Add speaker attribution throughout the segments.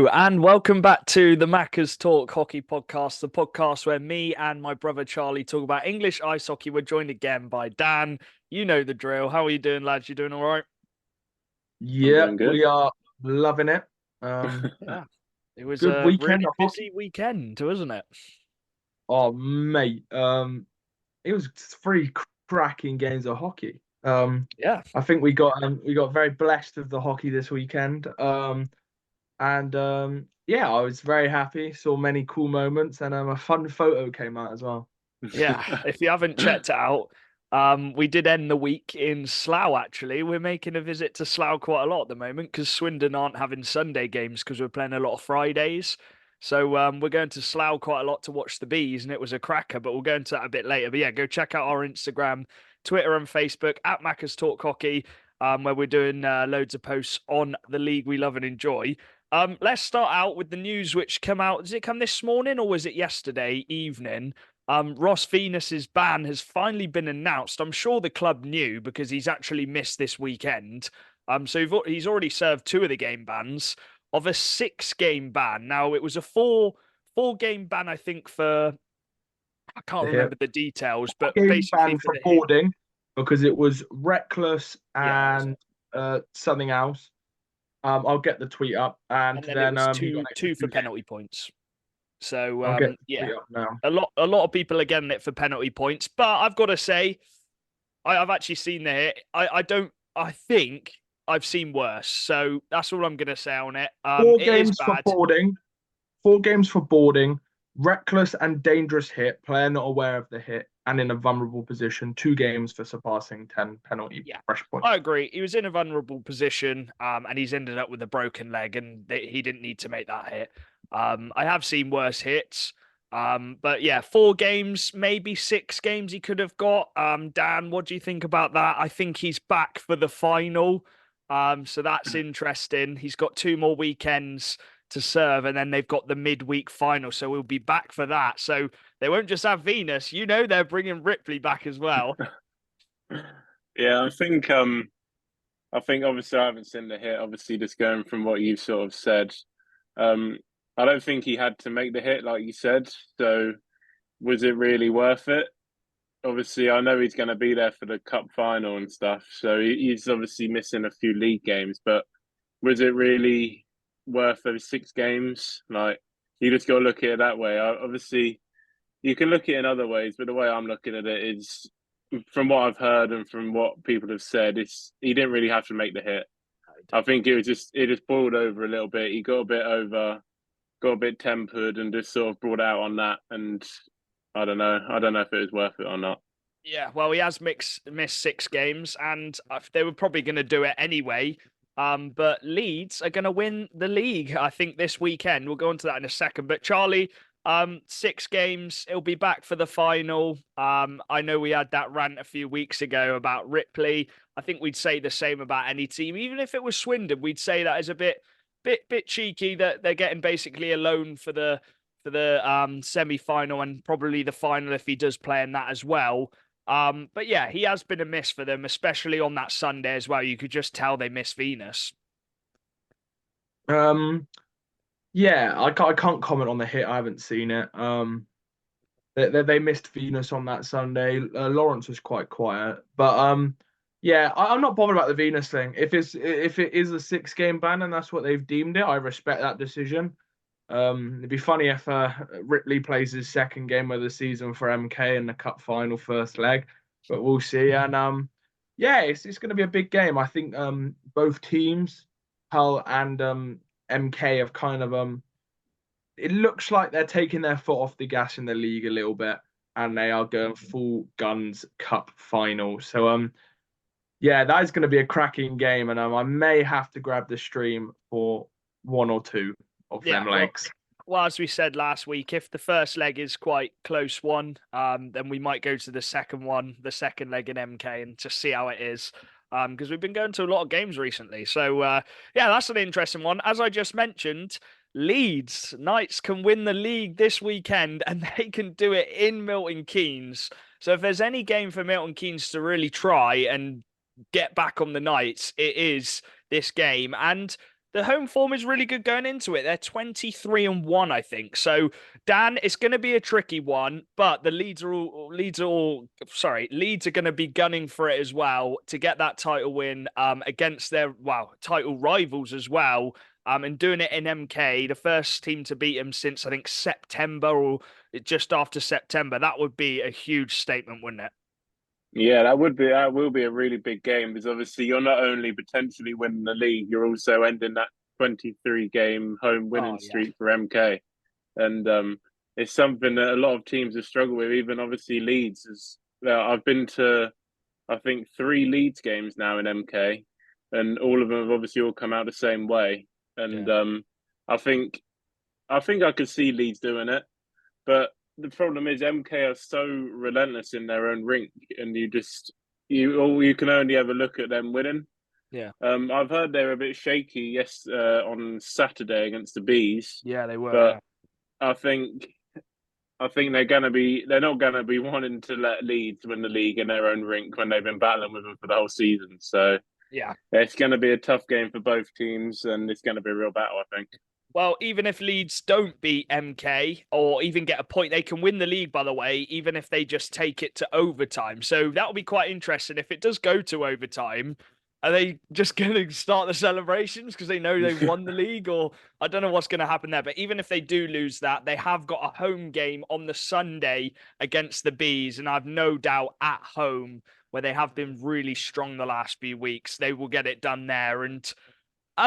Speaker 1: And welcome back to the Macca's Talk Hockey Podcast, the podcast where me and my brother Charlie talk about English ice hockey. We're joined again by Dan. You know the drill. How are you doing, lads? You doing all right?
Speaker 2: I'm
Speaker 3: Yeah,
Speaker 2: doing good.
Speaker 3: we are loving it. Um,
Speaker 1: Yeah. It was
Speaker 3: Good
Speaker 1: a
Speaker 3: weekend
Speaker 1: really
Speaker 3: of
Speaker 1: busy
Speaker 3: hockey.
Speaker 1: weekend, wasn't it?
Speaker 3: Oh, mate. It was three cracking games of hockey.
Speaker 1: Yeah.
Speaker 3: I think we got very blessed with the hockey this weekend. And yeah, I was very happy. Saw many cool moments, and a fun photo came out as well.
Speaker 1: Yeah. If you haven't checked it out, we did end the week in Slough, actually. We're making a visit to Slough quite a lot at the moment because Swindon aren't having Sunday games because we're playing a lot of Fridays. So we're going to Slough quite a lot to watch the bees, and it was a cracker, but we'll go into that a bit later. But yeah, go check out our Instagram, Twitter, and Facebook at Macca's Talk Hockey, where we're doing loads of posts on the league we love and enjoy. Let's start out with the news which came out. Did it come this morning or was it yesterday evening? Ross Venus's ban has finally been announced. I'm sure the club knew because he's actually missed this weekend. So he's already served two of the game bans of a 6 game ban. Now it was a four game ban, I think, for I can't
Speaker 3: The hit
Speaker 1: remember the details, but
Speaker 3: game
Speaker 1: basically
Speaker 3: ban
Speaker 1: for
Speaker 3: for
Speaker 1: the hit.
Speaker 3: boarding because it was reckless
Speaker 1: Yeah, that was
Speaker 3: and
Speaker 1: it.
Speaker 3: something else. I'll get the tweet up, and
Speaker 1: And then it
Speaker 3: then
Speaker 1: was
Speaker 3: he got
Speaker 1: two
Speaker 3: an extra
Speaker 1: two for
Speaker 3: 2 games.
Speaker 1: penalty points. So
Speaker 3: I'll get the
Speaker 1: yeah,
Speaker 3: tweet up now.
Speaker 1: a lot of people are getting it for penalty points, but I've got to say I've actually seen the hit. I don't. I think I've seen worse. So that's all I'm gonna say on it.
Speaker 3: Four
Speaker 1: It is
Speaker 3: games for
Speaker 1: bad.
Speaker 3: boarding. 4 games for boarding. Reckless and dangerous hit. Player not aware of the hit and in a vulnerable position. 2 games for surpassing 10 penalty
Speaker 1: Yeah,
Speaker 3: fresh points.
Speaker 1: I agree. He was in a vulnerable position, and he's ended up with a broken leg, and he didn't need to make that hit. I have seen worse hits. But yeah, 4 games, maybe 6 games he could have got. Dan, what do you think about that? I think he's back for the final. So that's interesting. He's got 2 more weekends to serve, and then they've got the midweek final. So we'll be back for that. So they won't just have Venus. They're bringing Ripley back as well.
Speaker 2: Yeah, I think obviously I haven't seen the hit. Obviously, just going from what you've sort of said, um, I don't think he had to make the hit, like you said. So was it really worth it? Obviously, I know he's going to be there for the cup final and stuff. So he's obviously missing a few league games, but was it really worth those 6 games? Like you just got to look at it that way. Obviously, you can look at it in other ways, but the way I'm looking at it is, from what I've heard and from what people have said, it's he didn't really have to make the hit. I think it just boiled over a little bit. He got a bit over, got a bit tempered, and just sort of brought out on that. And I don't know. I don't know if it was worth it or not.
Speaker 1: Yeah, well, he has missed 6 games, and they were probably going to do it anyway. But Leeds are going to win the league, I think, this weekend. We'll go into that in a second. But Charlie, 6 games, he'll be back for the final. I know we had that rant a few weeks ago about Ripley. I think we'd say the same about any team, even if it was Swindon. We'd say that is a bit cheeky that they're getting basically a loan for the semi-final and probably the final if he does play in that as well. But yeah, he has been a miss for them, especially on that Sunday as well. You could just tell they miss Venus.
Speaker 3: Um, yeah, I can't comment on the hit. I haven't seen it. They missed Venus on that Sunday. Lawrence was quite quiet, but yeah, I'm not bothered about the Venus thing. If it is a 6 game ban and that's what they've deemed it, I respect that decision. It'd be funny if Ripley plays his second game of the season for MK in the cup final first leg, but we'll see. And yeah, it's going to be a big game. I think both teams, Hull and MK, have kind of it looks like they're taking their foot off the gas in the league a little bit, and they are going full guns cup final. So yeah, that is going to be a cracking game, and I may have to grab the stream for one or two of
Speaker 1: Yeah,
Speaker 3: them
Speaker 1: well,
Speaker 3: legs.
Speaker 1: well, as we said last week, if the first leg is quite close one, then we might go to the second one, the second leg in MK, and just see how it is. Because we've been going to a lot of games recently. So yeah, that's an interesting one. As I just mentioned, Leeds Knights can win the league this weekend, and they can do it in Milton Keynes. So if there's any game for Milton Keynes to really try and get back on the Knights, it is this game. And the home form is really good going into it. They're 23-1, I think. So, Dan, it's going to be a tricky one, but the Leeds are going to be gunning for it as well to get that title win against their title rivals as well. And doing it in MK, the first team to beat them since I think September or just after September. That would be a huge statement, wouldn't it?
Speaker 2: Yeah, that will be a really big game because obviously you're not only potentially winning the league, you're also ending that 23 game home winning streak for MK. And it's something that a lot of teams have struggled with, even obviously Leeds. I've been to, I think, 3 Leeds games now in MK, and all of them have obviously all come out the same way. And I think I could see Leeds doing it, but the problem is MK are so relentless in their own rink, and you can only ever look at them winning.
Speaker 1: Yeah.
Speaker 2: I've heard they're a bit shaky. On Saturday against the Bees.
Speaker 1: Yeah, they were.
Speaker 2: But I think they're not gonna be wanting to let Leeds win the league in their own rink when they've been battling with them for the whole season. So
Speaker 1: yeah,
Speaker 2: it's going to be a tough game for both teams, and it's going to be a real battle, I think.
Speaker 1: Well, even if Leeds don't beat MK or even get a point, they can win the league, by the way, even if they just take it to overtime. So that'll be quite interesting. If it does go to overtime, are they just going to start the celebrations because they know they've won the league? Or I don't know what's going to happen there. But even if they do lose that, they have got a home game on the Sunday against the Bees. And I've no doubt at home, where they have been really strong the last few weeks, they will get it done there. And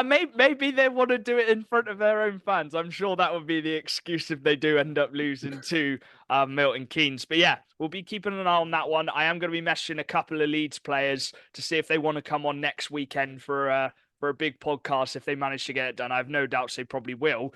Speaker 1: maybe they want to do it in front of their own fans. I'm sure that would be the excuse if they do end up losing to Milton Keynes. But yeah, we'll be keeping an eye on that one. I am going to be messaging a couple of Leeds players to see if they want to come on next weekend for a big podcast if they manage to get it done. I have no doubts they probably will.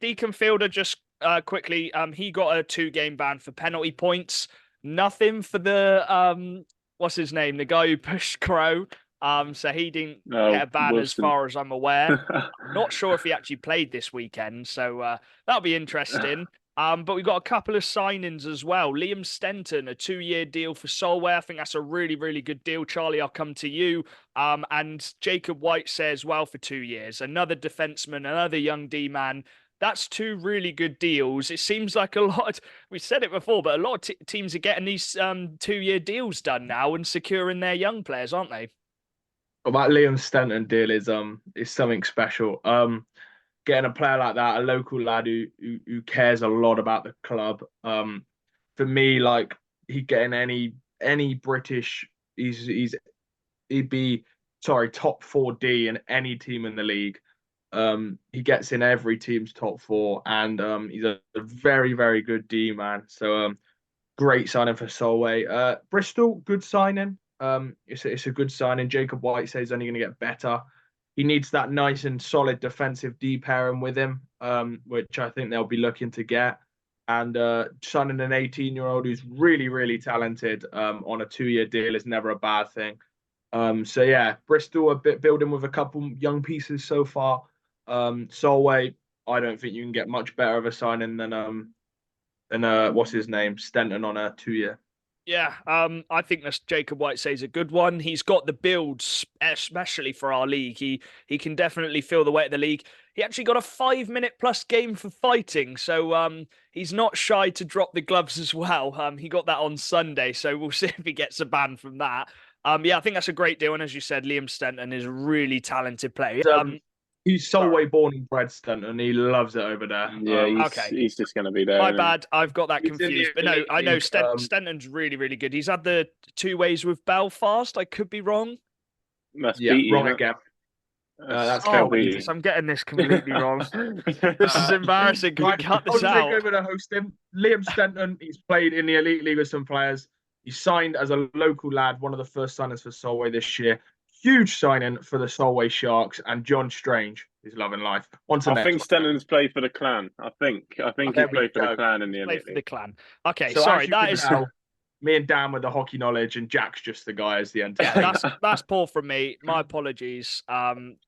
Speaker 1: Deacon Fielder, just quickly, he got a 2-game ban for penalty points. Nothing for the what's his name? The guy who pushed Crow. So he didn't get a ban as far as I'm aware. Not sure if he actually played this weekend, so that'll be interesting. But we've got a couple of signings as well. Liam Stenton, a 2-year deal for Solway. I think that's a really, really good deal. Charlie, I'll come to you. And Jacob White says, well, for 2 years. Another defenseman, another young D-man. That's 2 really good deals. It seems like a lot. We said it before, but a lot of teams are getting these 2-year deals done now and securing their young players, aren't they?
Speaker 3: That Liam Stenton deal is something special. Getting a player like that, a local lad who cares a lot about the club. For me, like he'd get in any British, he'd be top 4D in any team in the league. He gets in every team's top 4, and he's a very, very good D man. So great signing for Solway. Bristol, good signing. It's a good signing. Jacob White says he's only going to get better. He needs that nice and solid defensive D pairing with him, which I think they'll be looking to get. And signing an 18-year-old who's really, really talented on a 2-year deal is never a bad thing. So yeah, Bristol a bit building with a couple young pieces so far. Solway, I don't think you can get much better of a signing than what's his name, Stenton on a 2-year.
Speaker 1: Yeah, I think that's Jacob White says a good one. He's got the builds, especially for our league. He can definitely feel the weight of the league. He actually got a 5-minute plus game for fighting, so he's not shy to drop the gloves as well. He got that on Sunday, so we'll see if he gets a ban from that. Yeah, I think that's a great deal, and as you said, Liam Stenton is a really talented player.
Speaker 3: He's Solway born and bred, Stenton. He loves it over there.
Speaker 2: Yeah, he's just going to be there.
Speaker 1: My bad. I've got that confused. But no, I know Stenton's really, really good. He's had the 2 ways with Belfast. I could be wrong.
Speaker 3: Wrong again. That's
Speaker 1: I'm getting this completely wrong. This is embarrassing. Can we cut this out?
Speaker 3: I'll take over to host him. Liam Stenton, he's played in the Elite League with some players. He signed as a local lad, one of the first signings for Solway this year. Huge signing for the Solway Sharks, and John Strange is loving life.
Speaker 2: I think Stenton's played for the Clan. I think he played for the Clan in the Elite League.
Speaker 1: For the Clan. Okay,
Speaker 3: so
Speaker 1: sorry. That is
Speaker 3: me and Dan with the hockey knowledge, and Jack's just the guy as the entertainer.
Speaker 1: Yeah, that's poor from me. My apologies.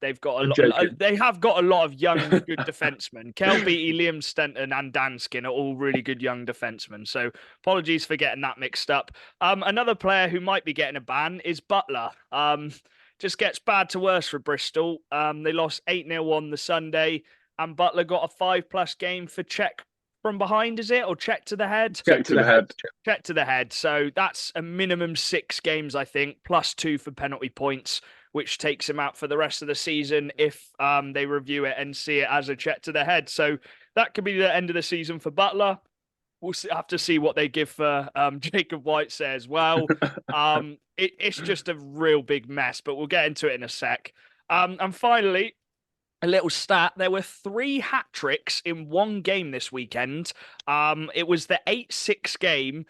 Speaker 1: They've got a lot. They have got a lot of young, good defensemen. Kel Beattie, Liam Stenton, and Danskin are all really good young defensemen. So apologies for getting that mixed up. Another player who might be getting a ban is Butler. just gets bad to worse for Bristol. They lost 8-0 on the Sunday, and Butler got a 5+ game for check from behind, is it? Or check to the head?
Speaker 2: Check to the head.
Speaker 1: Check to the head. So that's a minimum 6 games, I think, +2 for penalty points, which takes him out for the rest of the season if they review it and see it as a check to the head. So that could be the end of the season for Butler. We'll have to see what they give for Jacob Whitesay as well. It's just a real big mess, but we'll get into it in a sec. And finally, a little stat. There were 3 hat-tricks in one game this weekend. It was the 8-6 game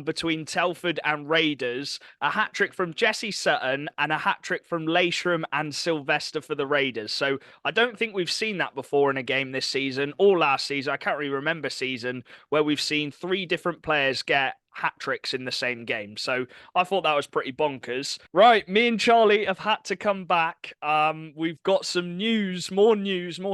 Speaker 1: between Telford and Raiders, a hat-trick from Jesse Sutton and a hat-trick from Leishram and Sylvester for the Raiders. So I don't think we've seen that before in a game this season or last season. I can't really remember season where we've seen 3 different players get hat-tricks in the same game. So I thought that was pretty bonkers. Right, me and Charlie have had to come back. We've got some news, more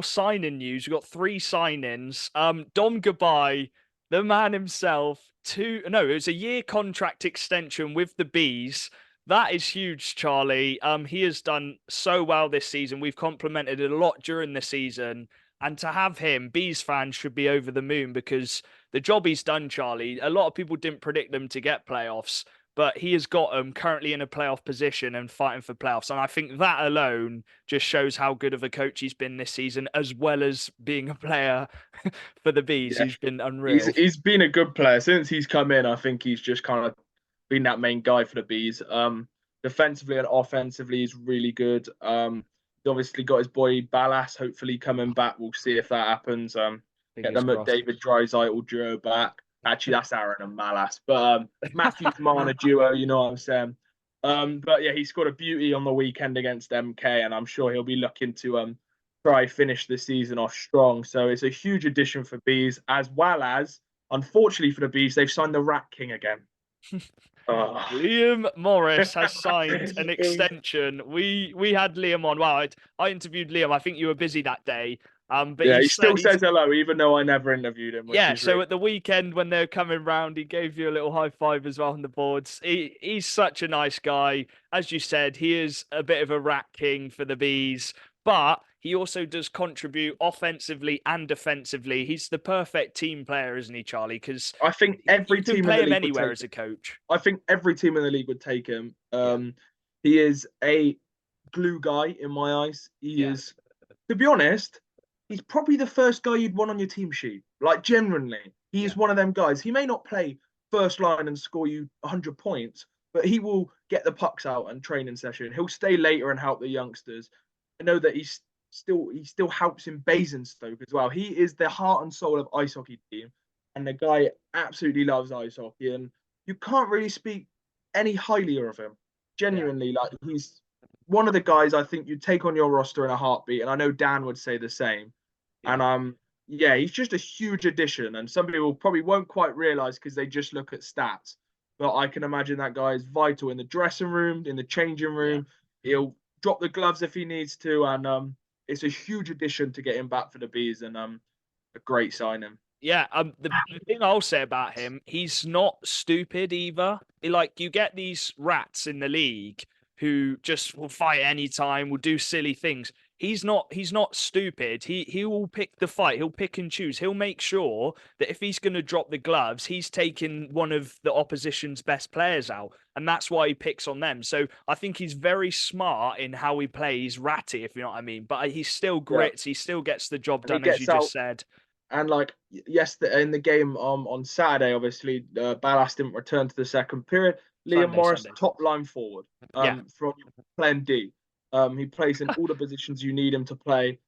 Speaker 1: sign-in news. We've got 3 sign-ins. Dom Gabai, the man himself, it was a year contract extension with the Bees. That is huge, Charlie. He has done so well this season. We've complimented it a lot during the season. And to have him, Bees fans should be over the moon because the job he's done, Charlie, a lot of people didn't predict them to get playoffs, but he has got them currently in a playoff position and fighting for playoffs. And I think that alone just shows how good of a coach he's been this season, as well as being a player for the Bees. Yeah. He's been unreal.
Speaker 3: He's been a good player since he's come in. I think he's just kind of been that main guy for the Bees. Defensively and offensively, he's really good. He's obviously got his boy Ballas hopefully coming back. We'll see if that happens. Get them at David Drysdale duo back. Actually, that's Aaron and Ballas. But Matthews Marner duo, you know what I'm saying. But yeah, he scored a beauty on the weekend against MK, and I'm sure he'll be looking to try finish the season off strong. So it's a huge addition for Bees, as well as, unfortunately for the Bees, they've signed the Rat King again.
Speaker 1: Liam Morris has signed an extension. We had Liam on. Wow, I interviewed Liam. I think you were busy that day. But
Speaker 3: yeah, he still says hello, even though I never interviewed him.
Speaker 1: Yeah, so at the weekend when they're coming round, he gave you a little high five as well on the boards. He's such a nice guy. As you said, he is a bit of a rat king for the Bees, but he also does contribute offensively and defensively. He's the perfect team player, isn't he, Charlie? Because
Speaker 3: I think every team
Speaker 1: can play him anywhere as a coach.
Speaker 3: I think every team in the league would take him. He is a glue guy in my eyes. He is, to be honest, he's probably the first guy you'd want on your team sheet. Like, genuinely, he is one of them guys. He may not play first line and score you 100 points, but he will get the pucks out and training session. He'll stay later and help the youngsters. I know that he still helps in Basingstoke as well. He is the heart and soul of ice hockey team, and the guy absolutely loves ice hockey, and you can't really speak any highlier of him. Genuinely, like, he's one of the guys I think you'd take on your roster in a heartbeat, and I know Dan would say the same. And he's just a huge addition, and some people probably won't quite realise because they just look at stats. But I can imagine that guy is vital in the dressing room, in the changing room. He'll drop the gloves if he needs to, and it's a huge addition to get him back for the Bees, and a great signing.
Speaker 1: Yeah, the thing I'll say about him, he's not stupid either. Like, you get these rats in the league who just will fight anytime, will do silly things. He's not stupid. He will pick the fight. He'll pick and choose. He'll make sure that if he's going to drop the gloves, he's taking one of the opposition's best players out. And that's why he picks on them. So I think he's very smart in how he plays, ratty, if you know what I mean. But he still grits. He still gets the job done, as you just said.
Speaker 3: And like, yes, in the game on Saturday, obviously, Ballas didn't return to the second period. Liam Morris, top line forward, from playing D. He plays in all the positions you need him to play.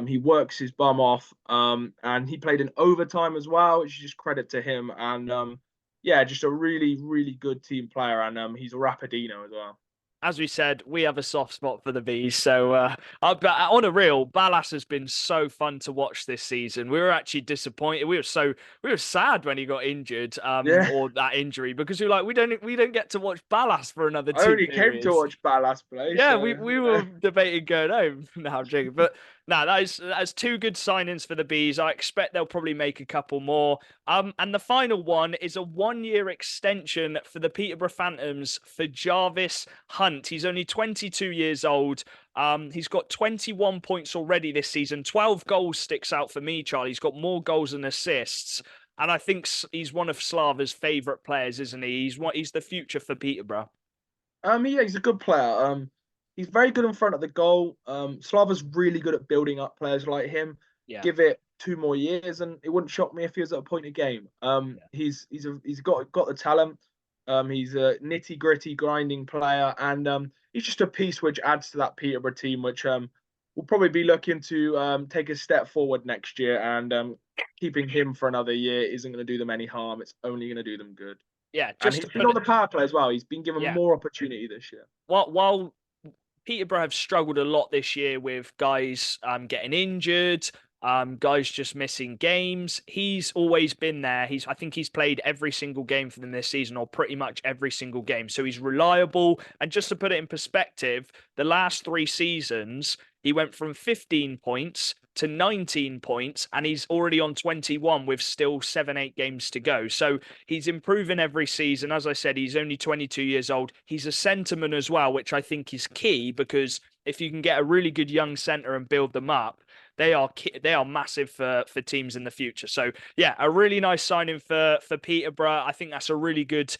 Speaker 3: He works his bum off, and he played in overtime as well, which is just credit to him. And just a really, really good team player. And he's a Rapidino as well.
Speaker 1: As we said, we have a soft spot for the Bees. So but on a real, Ballas has been so fun to watch this season. We were actually disappointed. We were sad when he got injured, or that injury, because we were like, we don't get to watch Ballas for another 2 periods.
Speaker 3: I only came to watch Ballas play.
Speaker 1: Yeah, so, we were debating going home. No, I'm joking. But no, that's 2 good signings for the Bees. I expect they'll probably make a couple more. And the final one is a 1-year extension for the Peterborough Phantoms for Jarvis Hunt. Hunt. He's only 22 years old. He's got 21 points already this season. 12 goals sticks out for me, Charlie. He's got more goals than assists. And I think he's one of Slava's favourite players, isn't he? He's the future for Peterborough.
Speaker 3: Yeah, he's a good player. He's very good in front of the goal. Slava's really good at building up players like him.
Speaker 1: Yeah.
Speaker 3: Give it 2 more years, and it wouldn't shock me if he was at a point a game. He's got the talent. He's a nitty gritty grinding player, and he's just a piece which adds to that Peterborough team, which will probably be looking to take a step forward next year. And keeping him for another year isn't going to do them any harm. It's only going to do them good.
Speaker 1: Yeah,
Speaker 3: and he's been on the power play as well. He's been given more opportunity this year.
Speaker 1: While Peterborough have struggled a lot this year with guys getting injured, guys just missing games, he's always been there. I think he's played every single game for them this season, or pretty much every single game. So he's reliable. And just to put it in perspective, the last 3 seasons, he went from 15 points to 19 points, and he's already on 21 with still 7-8 games to go. So he's improving every season. As I said, he's only 22 years old. He's a centreman as well, which I think is key, because if you can get a really good young centre and build them up, they are massive for teams in the future. So yeah, a really nice signing for Peterborough. I think that's a really good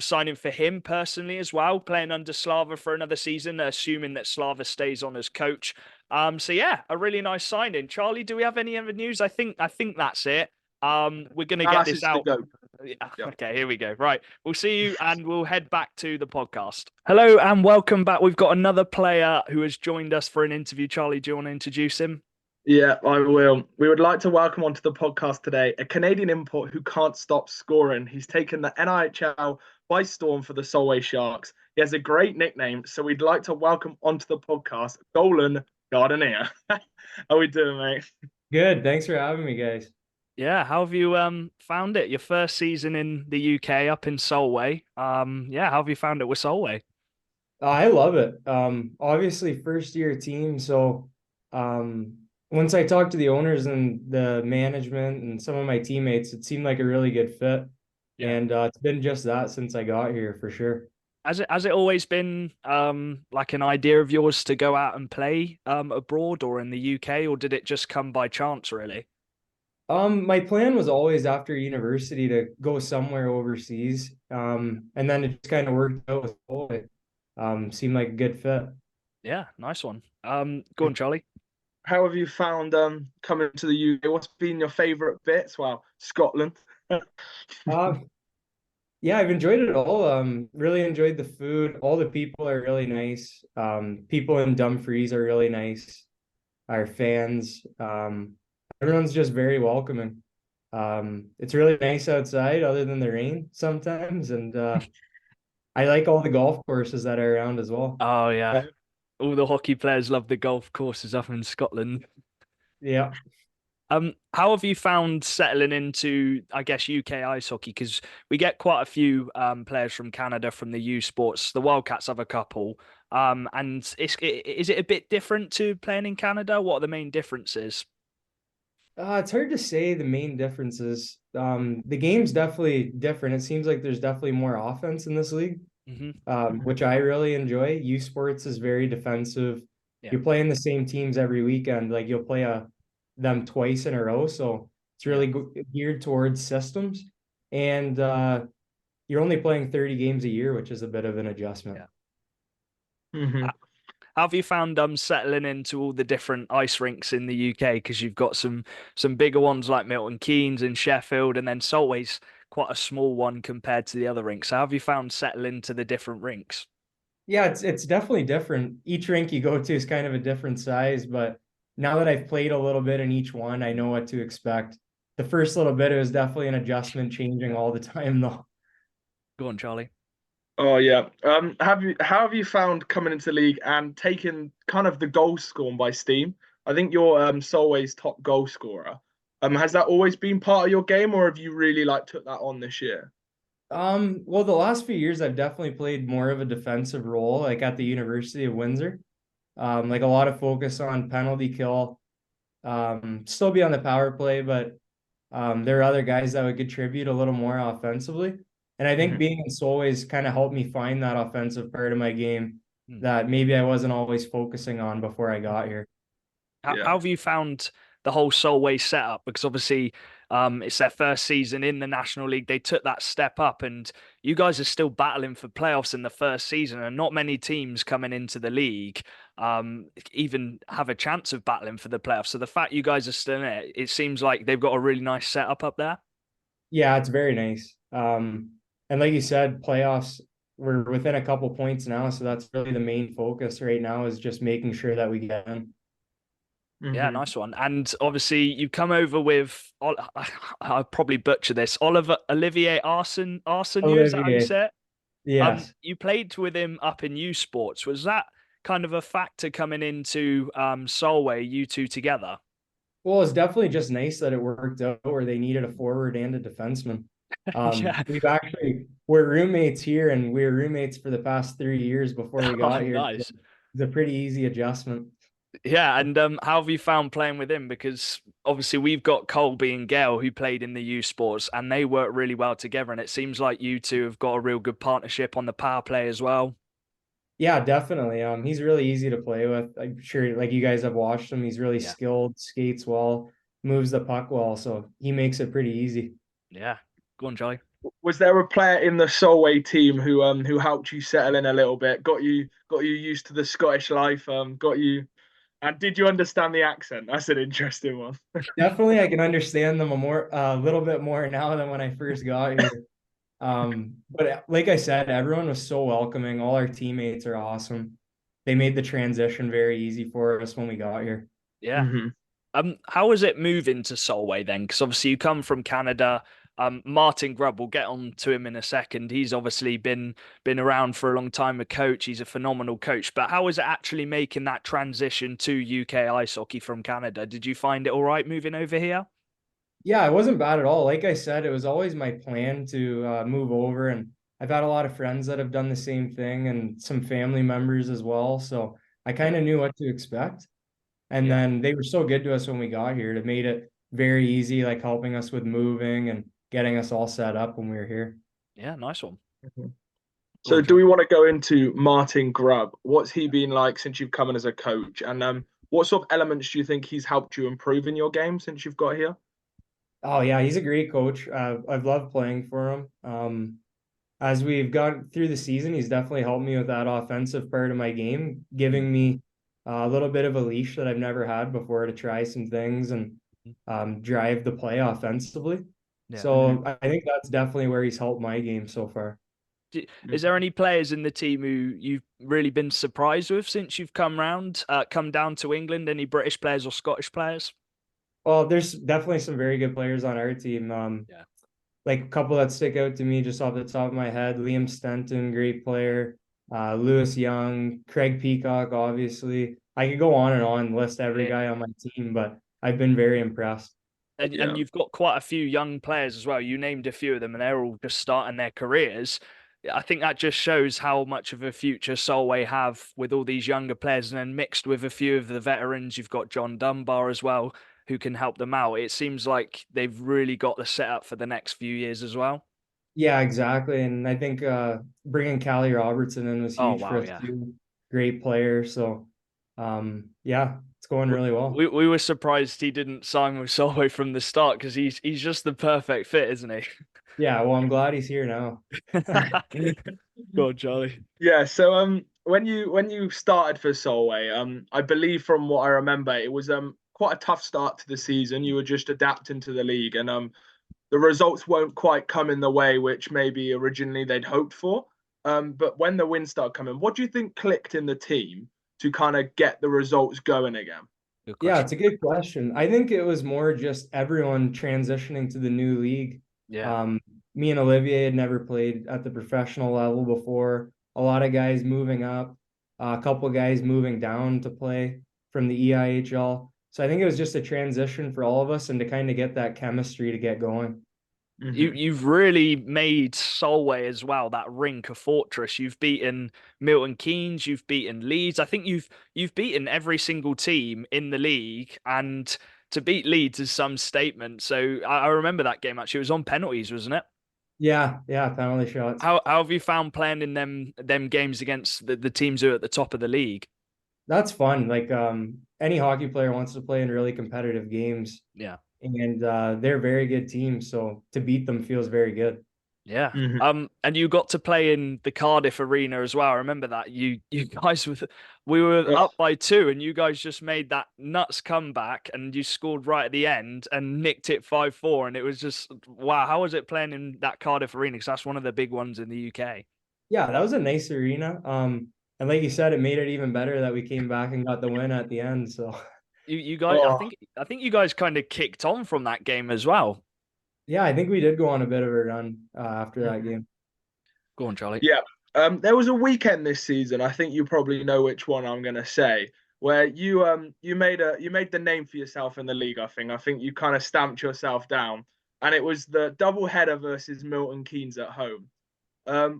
Speaker 1: signing for him personally as well, playing under Slava for another season, assuming that Slava stays on as coach. So yeah, a really nice signing. Charlie, do we have any other news? I think that's it. We're gonna get this out. Yeah. Okay, here we go. Right, we'll see you, and we'll head back to the podcast. Hello and welcome back. We've got another player who has joined us for an interview. Charlie, do you want to introduce him?
Speaker 3: Yeah, I will. We would like to welcome onto the podcast today a Canadian import who can't stop scoring. He's taken the NIHL by storm for the Solway Sharks. He has a great nickname, so we'd like to welcome onto the podcast Nolan Gardiner. How are we doing, mate?
Speaker 4: Good. Thanks for having me, guys.
Speaker 1: Yeah, how have you found it? Your first season in the UK up in Solway. Yeah, how have you found it with Solway?
Speaker 4: I love it. Obviously first year team, so once I talked to the owners and the management and some of my teammates, it seemed like a really good fit. Yeah. And it's been just that since I got here, for sure.
Speaker 1: Has it always been like an idea of yours to go out and play abroad or in the UK, or did it just come by chance, really?
Speaker 4: My plan was always after university to go somewhere overseas. And then it just kind of worked out with Solway. Seemed like a good fit.
Speaker 1: Yeah, nice one. Go on, Charlie.
Speaker 3: How have you found coming to the UK? What's been your favourite bits? Well, Scotland.
Speaker 4: Yeah, I've enjoyed it all. Really enjoyed the food. All the people are really nice. People in Dumfries are really nice. Our fans. Everyone's just very welcoming. It's really nice outside other than the rain sometimes. And I like all the golf courses that are around as well.
Speaker 1: Oh, yeah. All the hockey players love the golf courses up in Scotland.
Speaker 4: Yeah.
Speaker 1: How have you found settling into, I guess, UK ice hockey? Because we get quite a few players from Canada from the U Sports. The Wildcats have a couple. And is it a bit different to playing in Canada? What are the main differences?
Speaker 4: It's hard to say the main differences. The game's definitely different. It seems like there's definitely more offense in this league. Which I really enjoy. U Sports is very defensive. Yeah. You're playing the same teams every weekend. Like you'll play them twice in a row. So it's really geared towards systems. And you're only playing 30 games a year, which is a bit of an adjustment.
Speaker 1: Yeah. How have you found settling into all the different ice rinks in the UK? Because you've got some bigger ones like Milton Keynes and Sheffield, and then Solway's quite a small one compared to the other rinks. How have you found settling to the different rinks?
Speaker 4: Yeah, it's definitely different. Each rink you go to is kind of a different size, but now that I've played a little bit in each one, I know what to expect. The first little bit, it was definitely an adjustment, changing all the time though.
Speaker 1: Go on, Charlie.
Speaker 3: Oh yeah. How have you found coming into the league and taking kind of the goal scoring by steam? I think you're Solway's top goal scorer. Has that always been part of your game, or have you really took that on this year?
Speaker 4: Well, the last few years I've definitely played more of a defensive role, like at the University of Windsor. Like a lot of focus on penalty kill. Still be on the power play, but there are other guys that would contribute a little more offensively. And I think being in Solway's kind of helped me find that offensive part of my game. that maybe I wasn't always focusing on before I got here.
Speaker 1: How have you found the whole Solway setup? Because obviously, it's their first season in the National League. They took that step up, and you guys are still battling for playoffs in the first season, and not many teams coming into the league even have a chance of battling for the playoffs. So the fact you guys are still in it, it seems like they've got a really nice setup up there.
Speaker 4: Yeah, it's very nice. And like you said, playoffs, we're within a couple points now, so that's really the main focus right now is just making sure that we get in.
Speaker 1: Yeah, nice one. And obviously, you come over with I'll probably butcher this. Olivier Arson, is that how you
Speaker 4: Olivier,
Speaker 1: say it?
Speaker 4: yes.
Speaker 1: You played with him up in U Sports. Was that kind of a factor coming into Solway, you two together?
Speaker 4: Well, it's definitely just nice that it worked out where they needed a forward and a defenseman.
Speaker 1: Yeah.
Speaker 4: We're roommates here, and we were roommates for the past 3 years before we
Speaker 1: Oh,
Speaker 4: got here.
Speaker 1: nice.
Speaker 4: It's a pretty easy adjustment.
Speaker 1: Yeah, and how have you found playing with him? Because obviously we've got Colby and Gail who played in the U Sports, and they work really well together. And it seems like you two have got a real good partnership on the power play as well.
Speaker 4: Yeah, definitely. He's really easy to play with. I'm sure, like you guys have watched him. He's really
Speaker 1: Yeah.
Speaker 4: skilled, skates well, moves the puck well, so he makes it pretty easy.
Speaker 1: Yeah, go on, Joey.
Speaker 3: Was there a player in the Solway team who helped you settle in a little bit, got you used to the Scottish life, got you, and did you understand the accent? That's an interesting one.
Speaker 4: Definitely, I can understand them a little bit more now than when I first got here. But like I said, everyone was so welcoming. All our teammates are awesome. They made the transition very easy for us when we got here.
Speaker 1: Yeah. How was it moving to Solway then? Because obviously you come from Canada. Martin Grubb, we'll get on to him in a second. He's obviously been around for a long time, a coach. He's a phenomenal coach. But how was it actually making that transition to UK ice hockey from Canada? Did you find it all right moving over here?
Speaker 4: Yeah, it wasn't bad at all. Like I said, it was always my plan to move over, and I've had a lot of friends that have done the same thing and some family members as well. So I kind of knew what to expect. And
Speaker 1: Yeah.
Speaker 4: then they were so good to us when we got here. It made it very easy, like helping us with moving and getting us all set up when we were here.
Speaker 1: Yeah, nice one.
Speaker 3: So do we want to go into Martin Grubb? What's he been like since you've come in as a coach? And what sort of elements do you think he's helped you improve in your game since you've got here?
Speaker 4: Oh yeah, he's a great coach. I've loved playing for him. As we've gone through the season, he's definitely helped me with that offensive part of my game, giving me a little bit of a leash that I've never had before to try some things and drive the play offensively.
Speaker 1: Yeah.
Speaker 4: So I think that's definitely where he's helped my game so far.
Speaker 1: Is there any players in the team who you've really been surprised with since you've come down to England? Any British players or Scottish players?
Speaker 4: Well, there's definitely some very good players on our team.
Speaker 1: Yeah.
Speaker 4: Like a couple that stick out to me just off the top of my head. Liam Stenton, great player. Lewis Young, Craig Peacock, obviously. I could go on and list every guy on my team, but I've been very impressed.
Speaker 1: And you've got quite a few young players as well. You named a few of them, and they're all just starting their careers. I think that just shows how much of a future Solway have with all these younger players, and then mixed with a few of the veterans. You've got John Dunbar as well, who can help them out. It seems like they've really got the setup for the next few years as well.
Speaker 4: Yeah, exactly. And I think bringing Callie Robertson in was huge for us too. Great player. So, yeah, it's going really well.
Speaker 1: We were surprised he didn't sign with Solway from the start because he's just the perfect fit, isn't he?
Speaker 4: Yeah, well, I'm glad he's here now.
Speaker 1: Go on, Charlie.
Speaker 3: Yeah, so when you started for Solway, I believe from what I remember, it was quite a tough start to the season. You were just adapting to the league, and the results won't quite come in the way which maybe originally they'd hoped for. But when the wins started coming, what do you think clicked in the team to kind of get the results going again?
Speaker 4: Yeah, it's a good question. I think it was more just everyone transitioning to the new league.
Speaker 1: Yeah.
Speaker 4: Me and Olivier had never played at the professional level before. A lot of guys moving up, a couple guys moving down to play from the EIHL. So I think it was just a transition for all of us and to kind of get that chemistry to get going.
Speaker 1: You've really made Solway as well, that rink a fortress. You've beaten Milton Keynes, you've beaten Leeds. I think you've beaten every single team in the league, and to beat Leeds is some statement. So I remember that game actually. It was on penalties, wasn't it?
Speaker 4: Yeah, yeah, penalty shots.
Speaker 1: How have you found playing in them games against the teams who are at the top of the league?
Speaker 4: That's fun. Like any hockey player wants to play in really competitive games,
Speaker 1: Yeah.
Speaker 4: and they're very good teams. So to beat them feels very good.
Speaker 1: Yeah.
Speaker 3: Mhm.
Speaker 1: And you got to play in the Cardiff arena as well. I remember that. You guys we were
Speaker 3: Oh,
Speaker 1: up by 2 and you guys just made that nuts comeback and you scored right at the end and nicked it 5-4 and it was just wow, how was it playing in that Cardiff arena? Because that's one of the big ones in the UK.
Speaker 4: Yeah, that was a nice arena. And like you said, it made it even better that we came back and got the win at the end. So
Speaker 1: You guys
Speaker 3: oh.
Speaker 1: I think you guys kind of kicked on from that game as well.
Speaker 4: yeah, I think we did go on a bit of a run after that game.
Speaker 1: Go on, Charlie.
Speaker 3: Yeah. There was a weekend this season. I think you probably know which one I'm gonna say, where you made the name for yourself in the league. I think you kind of stamped yourself down, and it was the double header versus Milton Keynes at home.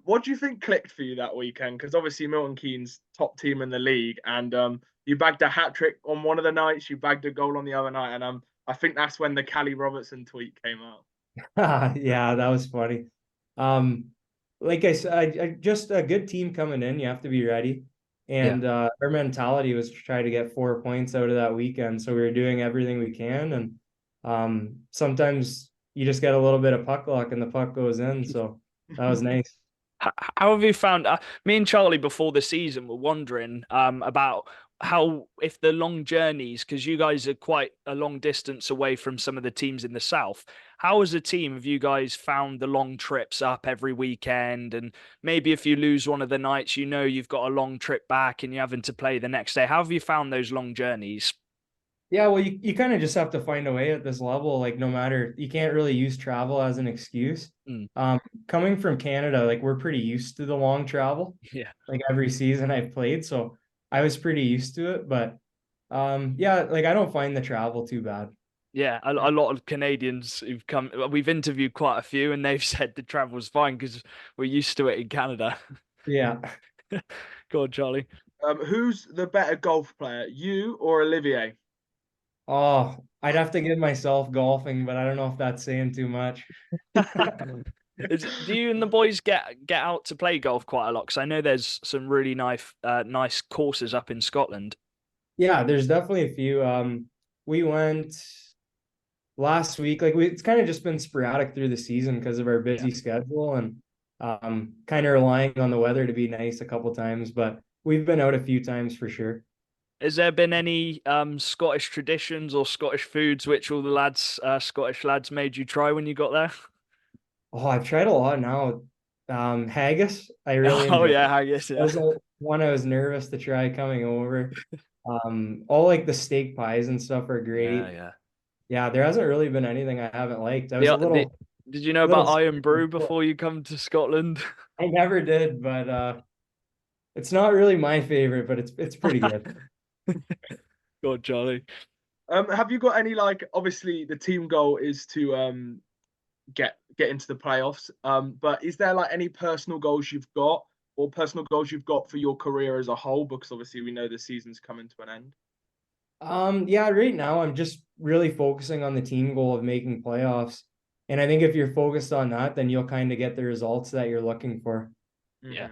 Speaker 3: What do you think clicked for you that weekend? Because obviously Milton Keynes top team in the league, and you bagged a hat trick on one of the nights, you bagged a goal on the other night, and I think that's when the Callie Robertson tweet came out.
Speaker 4: Yeah, that was funny. Um, like I said, just a good team coming in. You have to be ready.
Speaker 1: Yeah.
Speaker 4: And our mentality was to try to get 4 points out of that weekend. So we were doing everything we can. And sometimes you just get a little bit of puck luck and the puck goes in. So that was nice.
Speaker 1: How have you found me and Charlie before the season were wondering about how if the long journeys because you guys are quite a long distance away from some of the teams in the south, how as a team have you guys found the long trips up every weekend, and maybe if you lose one of the nights you've got a long trip back and you're having to play the next day, how have you found those long journeys?
Speaker 4: Yeah, well, you kind of just have to find a way at this level. Like, no matter, you can't really use travel as an excuse.
Speaker 1: Mm.
Speaker 4: Coming from Canada, like, we're pretty used to the long travel.
Speaker 1: Yeah.
Speaker 4: Like, every season I've played. So I was pretty used to it. But yeah, like, I don't find the travel too bad.
Speaker 1: Yeah, a lot of Canadians who've come, we've interviewed quite a few, and they've said the travel's fine because we're used to it in Canada.
Speaker 4: Yeah.
Speaker 1: Go on, Charlie.
Speaker 3: Who's the better golf player, you or Olivier?
Speaker 4: Oh, I'd have to give myself golfing, but I don't know if that's saying too much.
Speaker 1: Do you and the boys get out to play golf quite a lot? Because I know there's some really nice courses up in Scotland.
Speaker 4: Yeah, there's definitely a few. We went last week. Like it's kind of just been sporadic through the season because of our busy schedule and kind of relying on the weather to be nice a couple times. But we've been out a few times for sure.
Speaker 1: Has there been any Scottish traditions or Scottish foods which all the Scottish lads made you try when you got there?
Speaker 4: Oh, I've tried a lot now. Haggis, I really
Speaker 1: Oh
Speaker 4: enjoy.
Speaker 1: yeah, I guess
Speaker 4: That was the one I was nervous to try coming over. All like the steak pies and stuff are great.
Speaker 1: Yeah.
Speaker 4: Yeah, there hasn't really been anything I haven't liked. I was
Speaker 1: Did you know
Speaker 4: little
Speaker 1: about Iron Brew before you come to Scotland?
Speaker 4: I never did, but it's not really my favorite, but it's pretty good.
Speaker 1: Go on, Charlie.
Speaker 3: Have you got any, like, obviously the team goal is to get into the playoffs. But is there like any personal goals you've got or personal goals you've got for your career as a whole? Because obviously we know the season's coming to an end.
Speaker 4: Yeah, right now I'm just really focusing on the team goal of making playoffs. And I think if you're focused on that, then you'll kind of get the results that you're looking for.
Speaker 1: Yeah.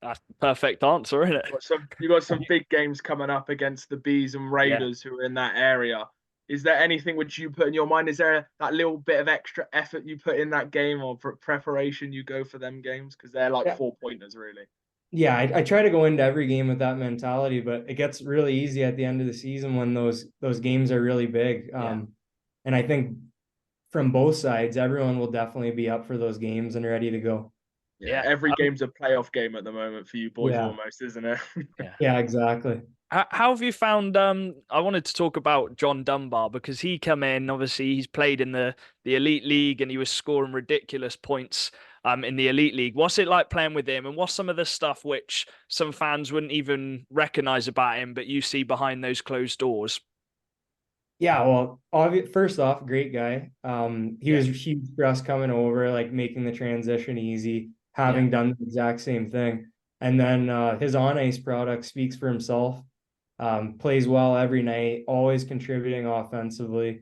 Speaker 1: That's the perfect answer, isn't it?
Speaker 3: You got some big games coming up against the Bees and Raiders who are in that area. Is there anything which you put in your mind? Is there that little bit of extra effort you put in that game or preparation you go for them games? Because they're like 4-pointers, really.
Speaker 4: Yeah, I try to go into every game with that mentality, but it gets really easy at the end of the season when those games are really big. And I think from both sides, everyone will definitely be up for those games and ready to go.
Speaker 3: Yeah, every game's a playoff game at the moment for you boys, almost, isn't it?
Speaker 4: Yeah, exactly.
Speaker 1: How have you found? I wanted to talk about John Dunbar because he come in. Obviously, he's played in the Elite League and he was scoring ridiculous points in the Elite League. What's it like playing with him, and what's some of the stuff which some fans wouldn't even recognize about him, but you see behind those closed doors?
Speaker 4: Yeah, well, first off, great guy. He was huge for us coming over, like making the transition easy, having done the exact same thing. And then his on-ice product speaks for himself. Plays well every night, always contributing offensively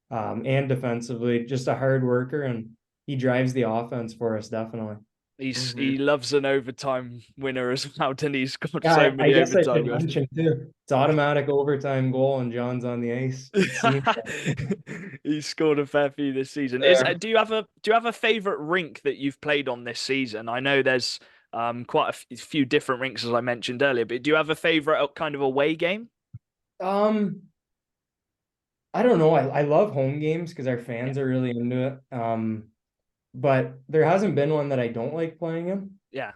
Speaker 4: and defensively. Just a hard worker, and he drives the offense for us, definitely.
Speaker 1: He loves an overtime winner as well, and he's got
Speaker 4: Yeah,
Speaker 1: so
Speaker 4: I
Speaker 1: many
Speaker 4: guess I
Speaker 1: overtime
Speaker 4: should
Speaker 1: goals.
Speaker 4: mention too. It's automatic overtime goal and John's on the ice. It seems
Speaker 1: He's scored a fair few this season. Do you have a favorite rink that you've played on this season? I know there's quite a few different rinks as I mentioned earlier, but do you have a favorite kind of away game?
Speaker 4: I don't know. I love home games because our fans are really into it. But there hasn't been one that I don't like playing in.
Speaker 1: Yeah.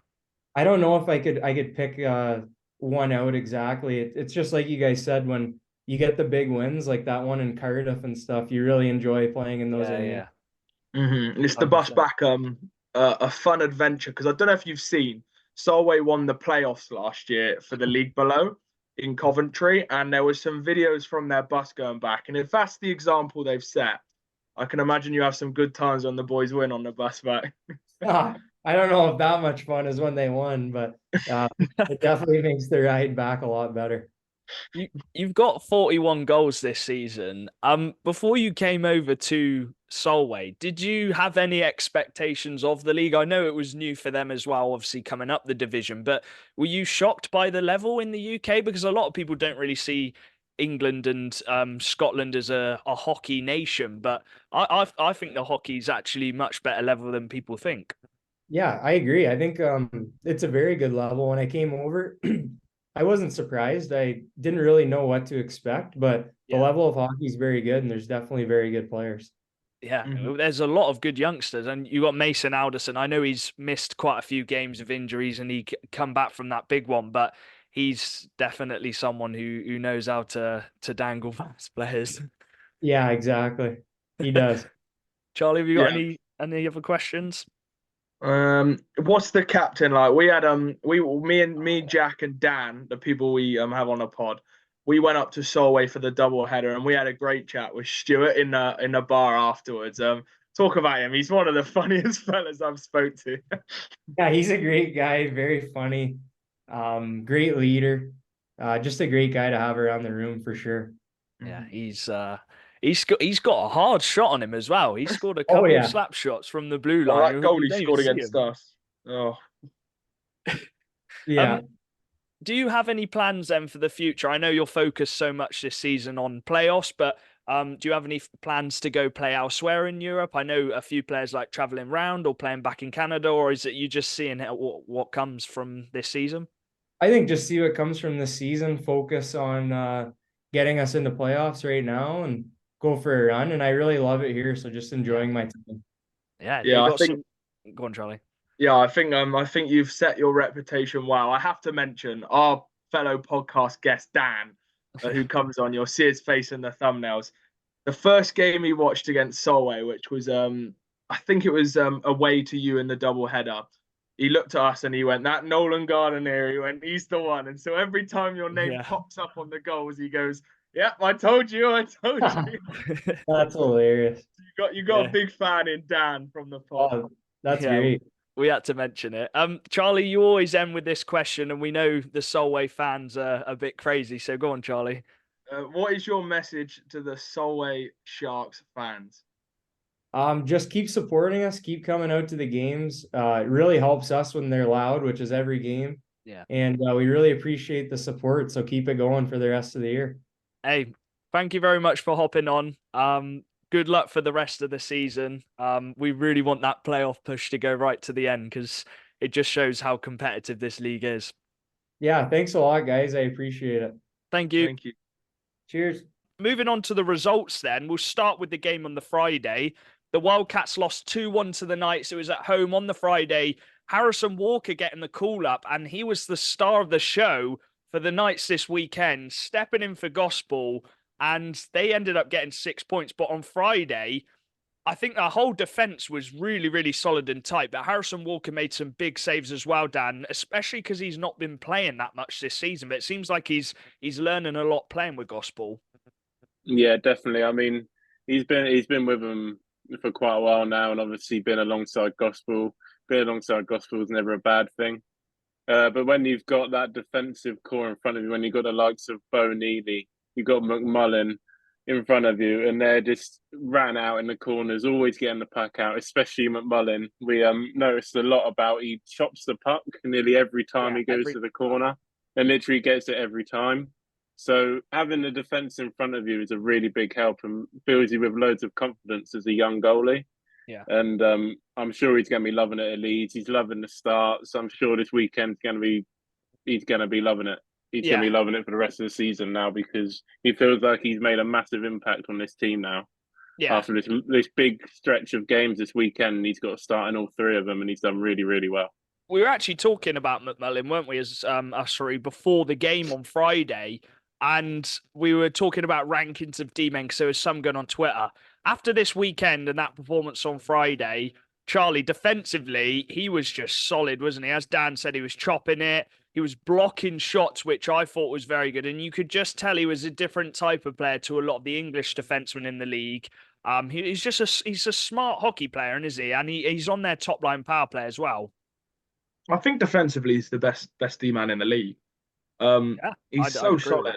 Speaker 4: I don't know if I could pick one out exactly. It's just like you guys said, when you get the big wins like that one in Cardiff and stuff, you really enjoy playing in those arenas.
Speaker 3: It's the bus
Speaker 1: 100%.
Speaker 3: back a fun adventure, because I don't know if you've seen, Solway won the playoffs last year for the league below in Coventry, and there was some videos from their bus going back, and if that's the example they've set, I can imagine you have some good times when the boys win on the bus back.
Speaker 4: I don't know if that much fun is when they won, but it definitely makes the ride back a lot better.
Speaker 1: You've got 41 goals this season. Before you came over to Solway, did you have any expectations of the league? I know it was new for them as well, obviously coming up the division, but were you shocked by the level in the UK? Because a lot of people don't really see England and Scotland as a hockey nation, but I think the hockey's actually much better level than people think.
Speaker 4: Yeah, I agree. I think it's a very good level. When I came over, I wasn't surprised. I didn't really know what to expect, but the level of hockey is very good, and there's definitely very good players.
Speaker 1: Yeah, there's a lot of good youngsters, and you got Mason Alderson. I know he's missed quite a few games of injuries, and he come back from that big one, but he's definitely someone who knows how to dangle fast players.
Speaker 4: Yeah, exactly. He does.
Speaker 1: Charlie, have you got any other questions?
Speaker 3: What's the captain like? We had me, Jack, and Dan, the people we have on a pod. We went up to Solway for the double header, and we had a great chat with Stuart in the bar afterwards. Talk about him. He's one of the funniest fellas I've spoke to.
Speaker 4: Yeah, he's a great guy, very funny, great leader, just a great guy to have around the room for sure.
Speaker 1: Yeah, he's got a hard shot on him as well. He scored a couple of slap shots from the blue line.
Speaker 3: That goal he scored against us. Oh,
Speaker 4: yeah.
Speaker 1: Do you have any plans then for the future? I know you're focused so much this season on playoffs, but do you have any plans to go play elsewhere in Europe? I know a few players like traveling around or playing back in Canada, or is it you just seeing what comes from this season?
Speaker 4: I think just see what comes from this season, focus on getting us into playoffs right now and go for a run. And I really love it here, so just enjoying my time.
Speaker 1: Yeah, I think. Go on, Charlie.
Speaker 3: Yeah, I think you've set your reputation well. I have to mention our fellow podcast guest Dan, who comes on. You'll see his face in the thumbnails. The first game he watched against Solway, which was I think it was away to you in the double header. He looked at us and he went, "That Nolan Gardiner." He went, "He's the one." And so every time your name pops up on the goals, he goes, "Yep, I told you, I told you."
Speaker 4: That's hilarious.
Speaker 3: You got a big fan in Dan from the pod.
Speaker 4: Oh, that's great.
Speaker 1: We had to mention it. Charlie, you always end with this question, and we know the Solway fans are a bit crazy. So go on, Charlie.
Speaker 3: What is your message to the Solway Sharks fans?
Speaker 4: Just keep supporting us, keep coming out to the games. It really helps us when they're loud, which is every game.
Speaker 1: Yeah. And
Speaker 4: we really appreciate the support. So keep it going for the rest of the year.
Speaker 1: Hey, thank you very much for hopping on. Good luck for the rest of the season. We really want that playoff push to go right to the end because it just shows how competitive this league is.
Speaker 4: Yeah, thanks a lot, guys. I appreciate it.
Speaker 1: Thank you.
Speaker 3: Thank you.
Speaker 4: Cheers.
Speaker 1: Moving on to the results then. We'll start with the game on the Friday. The Wildcats lost 2-1 to the Knights. It was at home on the Friday. Harrison Walker getting the call up, and he was the star of the show for the Knights this weekend, stepping in for Gospel, and they ended up getting 6 points. But on Friday, I think the whole defense was really, really solid and tight. But Harrison Walker made some big saves as well, Dan, especially because he's not been playing that much this season. But it seems like he's learning a lot playing with Gospel.
Speaker 2: Yeah, definitely. I mean, he's been with them for quite a while now, and obviously been alongside Gospel. Being alongside Gospel is never a bad thing. But when you've got that defensive core in front of you, when you've got the likes of Bo Neely, you've got McMullen, in front of you, and they're just ran out in the corners, always getting the puck out, especially McMullen. We noticed a lot about he chops the puck nearly every time he goes to the corner and literally gets it every time. So having the defence in front of you is a really big help and fills you with loads of confidence as a young goalie.
Speaker 1: Yeah.
Speaker 2: And I'm sure he's going to be loving it at Leeds. He's loving the start. So I'm sure this weekend's going to be, he's going to be loving it. He's going to be loving it for the rest of the season now because he feels like he's made a massive impact on this team now.
Speaker 1: Yeah.
Speaker 2: After this big stretch of games this weekend, he's got to start in all three of them, and he's done really, really well.
Speaker 1: We were actually talking about McMullen, weren't we, before the game on Friday, and we were talking about rankings of D-men, because there was some going on Twitter. After this weekend and that performance on Friday, Charlie, defensively, he was just solid, wasn't he? As Dan said, he was chopping it. He was blocking shots, which I thought was very good. And you could just tell he was a different type of player to a lot of the English defensemen in the league. He's just he's a smart hockey player, isn't he? And he's on their top line power play as well.
Speaker 3: I think defensively he's the best D-man in the league. He's so solid.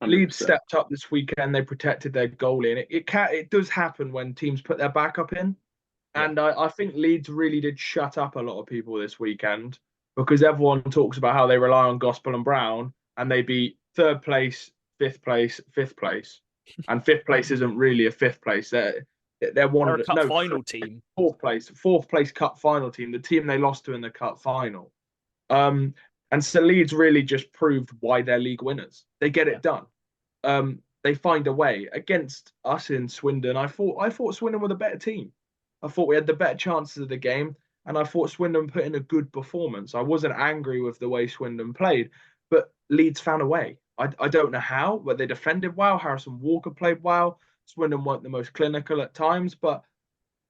Speaker 3: Leeds stepped up this weekend. They protected their goalie, and it does happen when teams put their backup in. And I think Leeds really did shut up a lot of people this weekend because everyone talks about how they rely on Gospel and Brown, and they beat third place, fifth place, fifth place, and fifth place isn't really a fifth place. They're one of the
Speaker 1: cup final team.
Speaker 3: Fourth place cup final team. The team they lost to in the cup final. And so Leeds really just proved why they're league winners. They get it done. They find a way against us in Swindon. I thought Swindon were the better team. I thought we had the better chances of the game, and I thought Swindon put in a good performance. I wasn't angry with the way Swindon played, but Leeds found a way. I don't know how, but they defended well. Harrison Walker played well. Swindon weren't the most clinical at times, but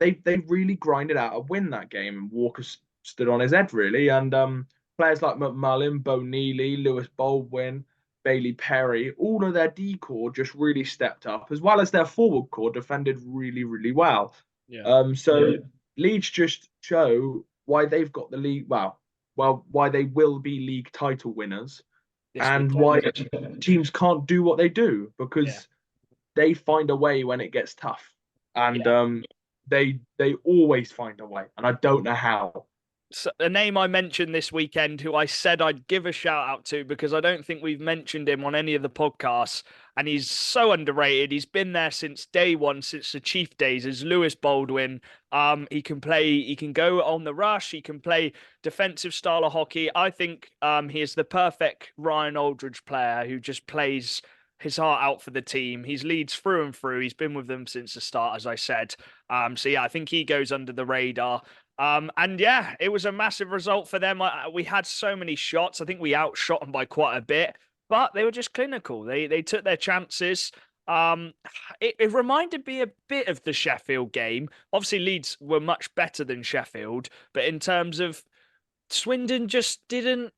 Speaker 3: they really grinded out a win that game, and Walker stood on his head, really. And players like McMullen, Bo Neely, Lewis Baldwin, Bailey Perry, all of their D-core just really stepped up, as well as their forward core defended really, really well. Leeds just show why they've got the league. Why they will be league title winners, and why teams can't do what they do because they find a way when it gets tough, and they always find a way, and I don't know how.
Speaker 1: So a name I mentioned this weekend, who I said I'd give a shout out to because I don't think we've mentioned him on any of the podcasts, and he's so underrated. He's been there since day one, since the Chief days, is Lewis Baldwin. He can play, he can go on the rush, he can play defensive style of hockey. I think he is the perfect Ryan Aldridge player who just plays his heart out for the team. He's Leeds through and through. He's been with them since the start, as I said. I think he goes under the radar. It was a massive result for them. We had so many shots. I think we outshot them by quite a bit, but they were just clinical. They took their chances. It reminded me a bit of the Sheffield game. Obviously, Leeds were much better than Sheffield, but in terms of Swindon just didn't.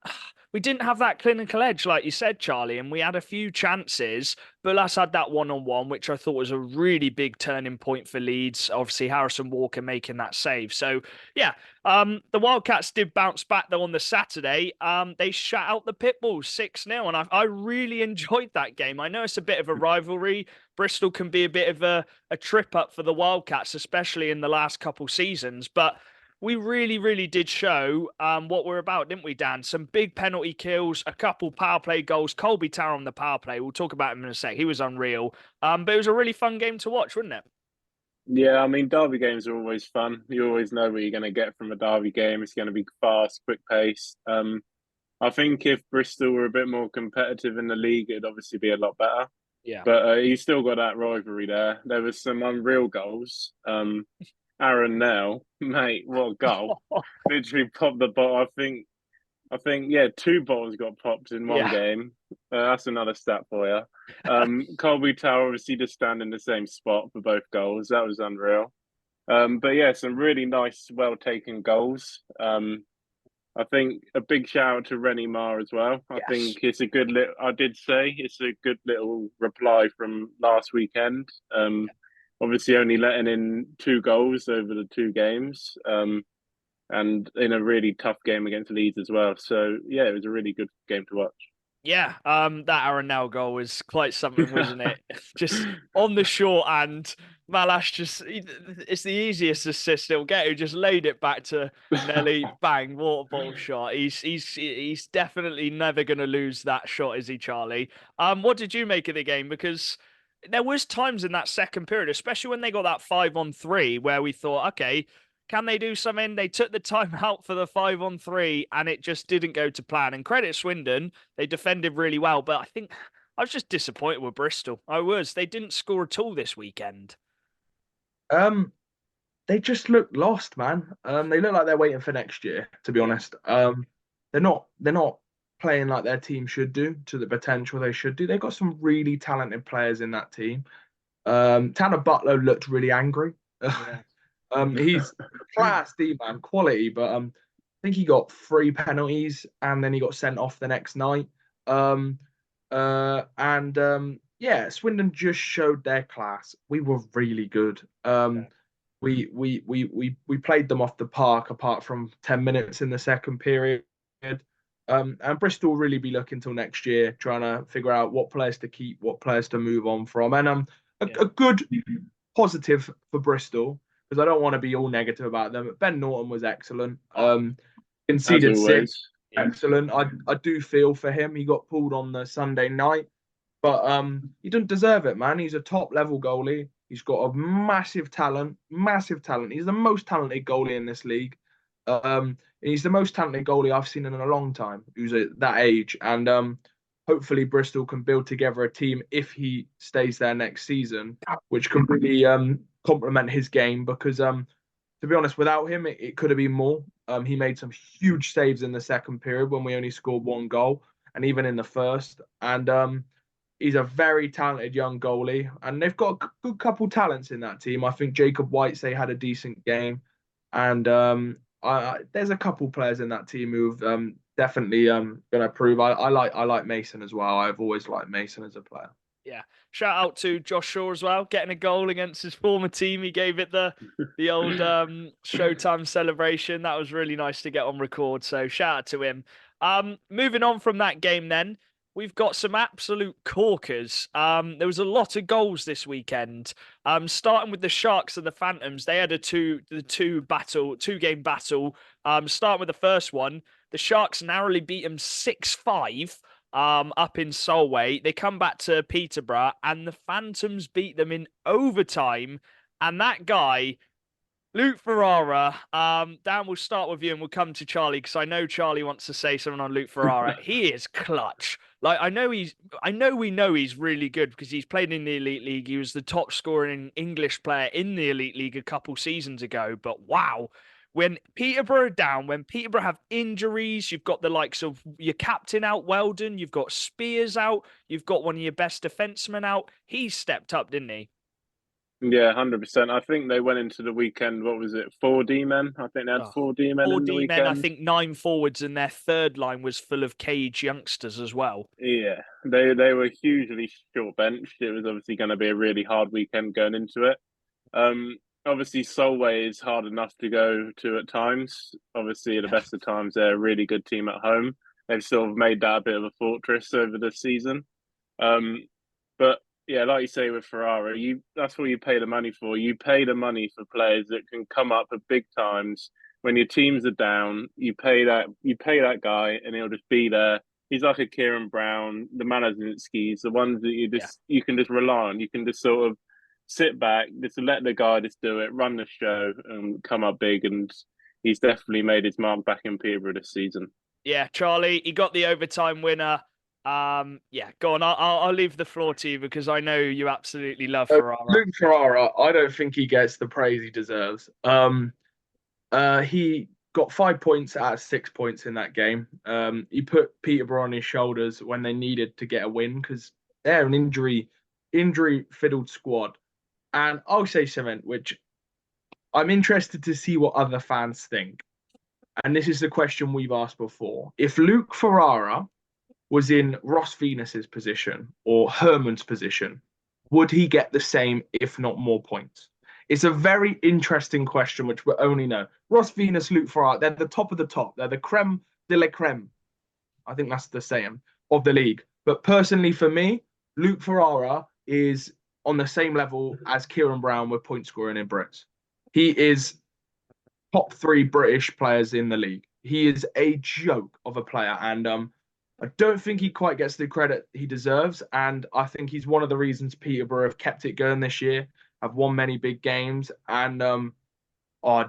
Speaker 1: We didn't have that clinical edge, like you said, Charlie, and we had a few chances. But us had that one-on-one, which I thought was a really big turning point for Leeds. Obviously, Harrison Walker making that save. So, the Wildcats did bounce back, though, on the Saturday. They shut out the Pitbulls 6-0, and I really enjoyed that game. I know it's a bit of a rivalry. Bristol can be a bit of a trip-up for the Wildcats, especially in the last couple seasons, but we really, really did show what we're about, didn't we, Dan? Some big penalty kills, a couple power play goals. Colby Tower on the power play. We'll talk about him in a sec. He was unreal. But it was a really fun game to watch, wasn't it?
Speaker 2: Yeah, I mean, derby games are always fun. You always know what you're going to get from a derby game. It's going to be fast, quick pace. I think if Bristol were a bit more competitive in the league, it'd obviously be a lot better.
Speaker 1: Yeah.
Speaker 2: But you still got that rivalry there. There was some unreal goals. Aaron Nell, mate, what a goal! Literally popped the ball. I think, 2 balls got popped in one game. That's another stat for you. Colby Tower obviously just stand in the same spot for both goals. That was unreal. Some really nice, well taken goals. I think a big shout out to Rennie Marr as well. I think it's a good little. I did say it's a good little reply from last weekend. Obviously, only letting in 2 goals over the 2 games, and in a really tough game against Leeds as well. So, it was a really good game to watch.
Speaker 1: Yeah, that Aranel goal was quite something, wasn't it? Just on the short and Malash it's the easiest assist he'll get. Who just laid it back to Nelly, bang, water ball shot. He's definitely never gonna lose that shot, is he, Charlie? What did you make of the game? Because there was times in that second period, especially when they got that 5-on-3, where we thought, okay, can they do something? They took the time out for the 5-on-3 and it just didn't go to plan. And credit Swindon, they defended really well. But I think I was just disappointed with Bristol. I was. They didn't score at all this weekend.
Speaker 3: They just look lost, man. They look like they're waiting for next year, to be honest. They're not playing like their team should do to the potential they should do. They've got some really talented players in that team. Tanner Butler looked really angry.
Speaker 1: Yeah.
Speaker 3: He's class D man, quality, but I think he got 3 penalties and then he got sent off the next night. Yeah, Swindon just showed their class. We were really good. We played them off the park apart from 10 minutes in the second period. And Bristol will really be looking till next year, trying to figure out what players to keep, what players to move on from. And a good positive for Bristol, because I don't want to be all negative about them. Ben Norton was excellent. Conceded 6. Excellent. I do feel for him. He got pulled on the Sunday night, but he didn't deserve it, man. He's a top level goalie. He's got a massive talent. He's the most talented goalie in this league. He's the most talented goalie I've seen in a long time, who's at that age. And hopefully Bristol can build together a team if he stays there next season, which can really complement his game. Because to be honest, without him, it could have been more. He made some huge saves in the second period when we only scored 1 goal, and even in the first. And he's a very talented young goalie, and they've got a good couple talents in that team. I think Jacob Whitesay had a decent game, and there's a couple players in that team who've definitely going to prove. I like Mason as well. I've always liked Mason as a player.
Speaker 1: Yeah. Shout out to Josh Shaw as well, getting a goal against his former team. He gave it the old Showtime celebration. That was really nice to get on record. So shout out to him. Moving on from that game then, we've got some absolute corkers. There was a lot of goals this weekend. Starting with the Sharks and the Phantoms, they had a two-game battle. Starting with the first one, the Sharks narrowly beat them 6-5. Up in Solway. They come back to Peterborough and the Phantoms beat them in overtime. And that guy, Luke Ferrara, Dan, we'll start with you and we'll come to Charlie because I know Charlie wants to say something on Luke Ferrara. He is clutch. Like we know he's really good because he's played in the Elite League. He was the top scoring English player in the Elite League a couple seasons ago. But wow. When Peterborough are down, when Peterborough have injuries, you've got the likes of your captain out, Weldon, you've got Spears out, you've got one of your best defensemen out. He stepped up, didn't he?
Speaker 2: Yeah, 100%. I think they went into the weekend, what was it, 4 D-men? I think they had 4 D-men in the weekend.
Speaker 1: I think 9 forwards, and their third line was full of cage youngsters as well.
Speaker 2: Yeah, they were hugely short-benched. It was obviously going to be a really hard weekend going into it. Obviously, Solway is hard enough to go to at times. Obviously, at the best of times, they're a really good team at home. They've sort of made that a bit of a fortress over the season. But yeah, like you say with Ferrara, that's what you pay the money for. You pay the money for players that can come up at big times when your teams are down. You pay that guy, and he'll just be there. He's like a Kieran Brown, the Malazinskis, the ones that you can just rely on. You can just sort of sit back, just let the guy just do it, run the show, and come up big. And he's definitely made his mark back in Peterborough this season.
Speaker 1: Yeah, Charlie, he got the overtime winner. Yeah, go on. I'll leave the floor to you because I know you absolutely love Ferrara.
Speaker 3: Luke Ferrara, I don't think he gets the praise he deserves. He got 5 points out of 6 points in that game. He put Peterborough on his shoulders when they needed to get a win because they're an injury-fiddled squad. And I'll say something which I'm interested to see what other fans think. And this is the question we've asked before. If Luke Ferrara was in Ross Venus's position or Herman's position, would he get the same, if not more points? It's a very interesting question, which we only know. Ross Venus, Luke Ferrara, they're the top of the top. They're the creme de la creme. I think that's the saying. of the league. But personally, for me, Luke Ferrara is on the same level as Kieran Brown with point scoring in Brits. He is top 3 British players in the league. He is a joke of a player, and I don't think he quite gets the credit he deserves. And I think he's one of the reasons Peterborough have kept it going this year, have won many big games, and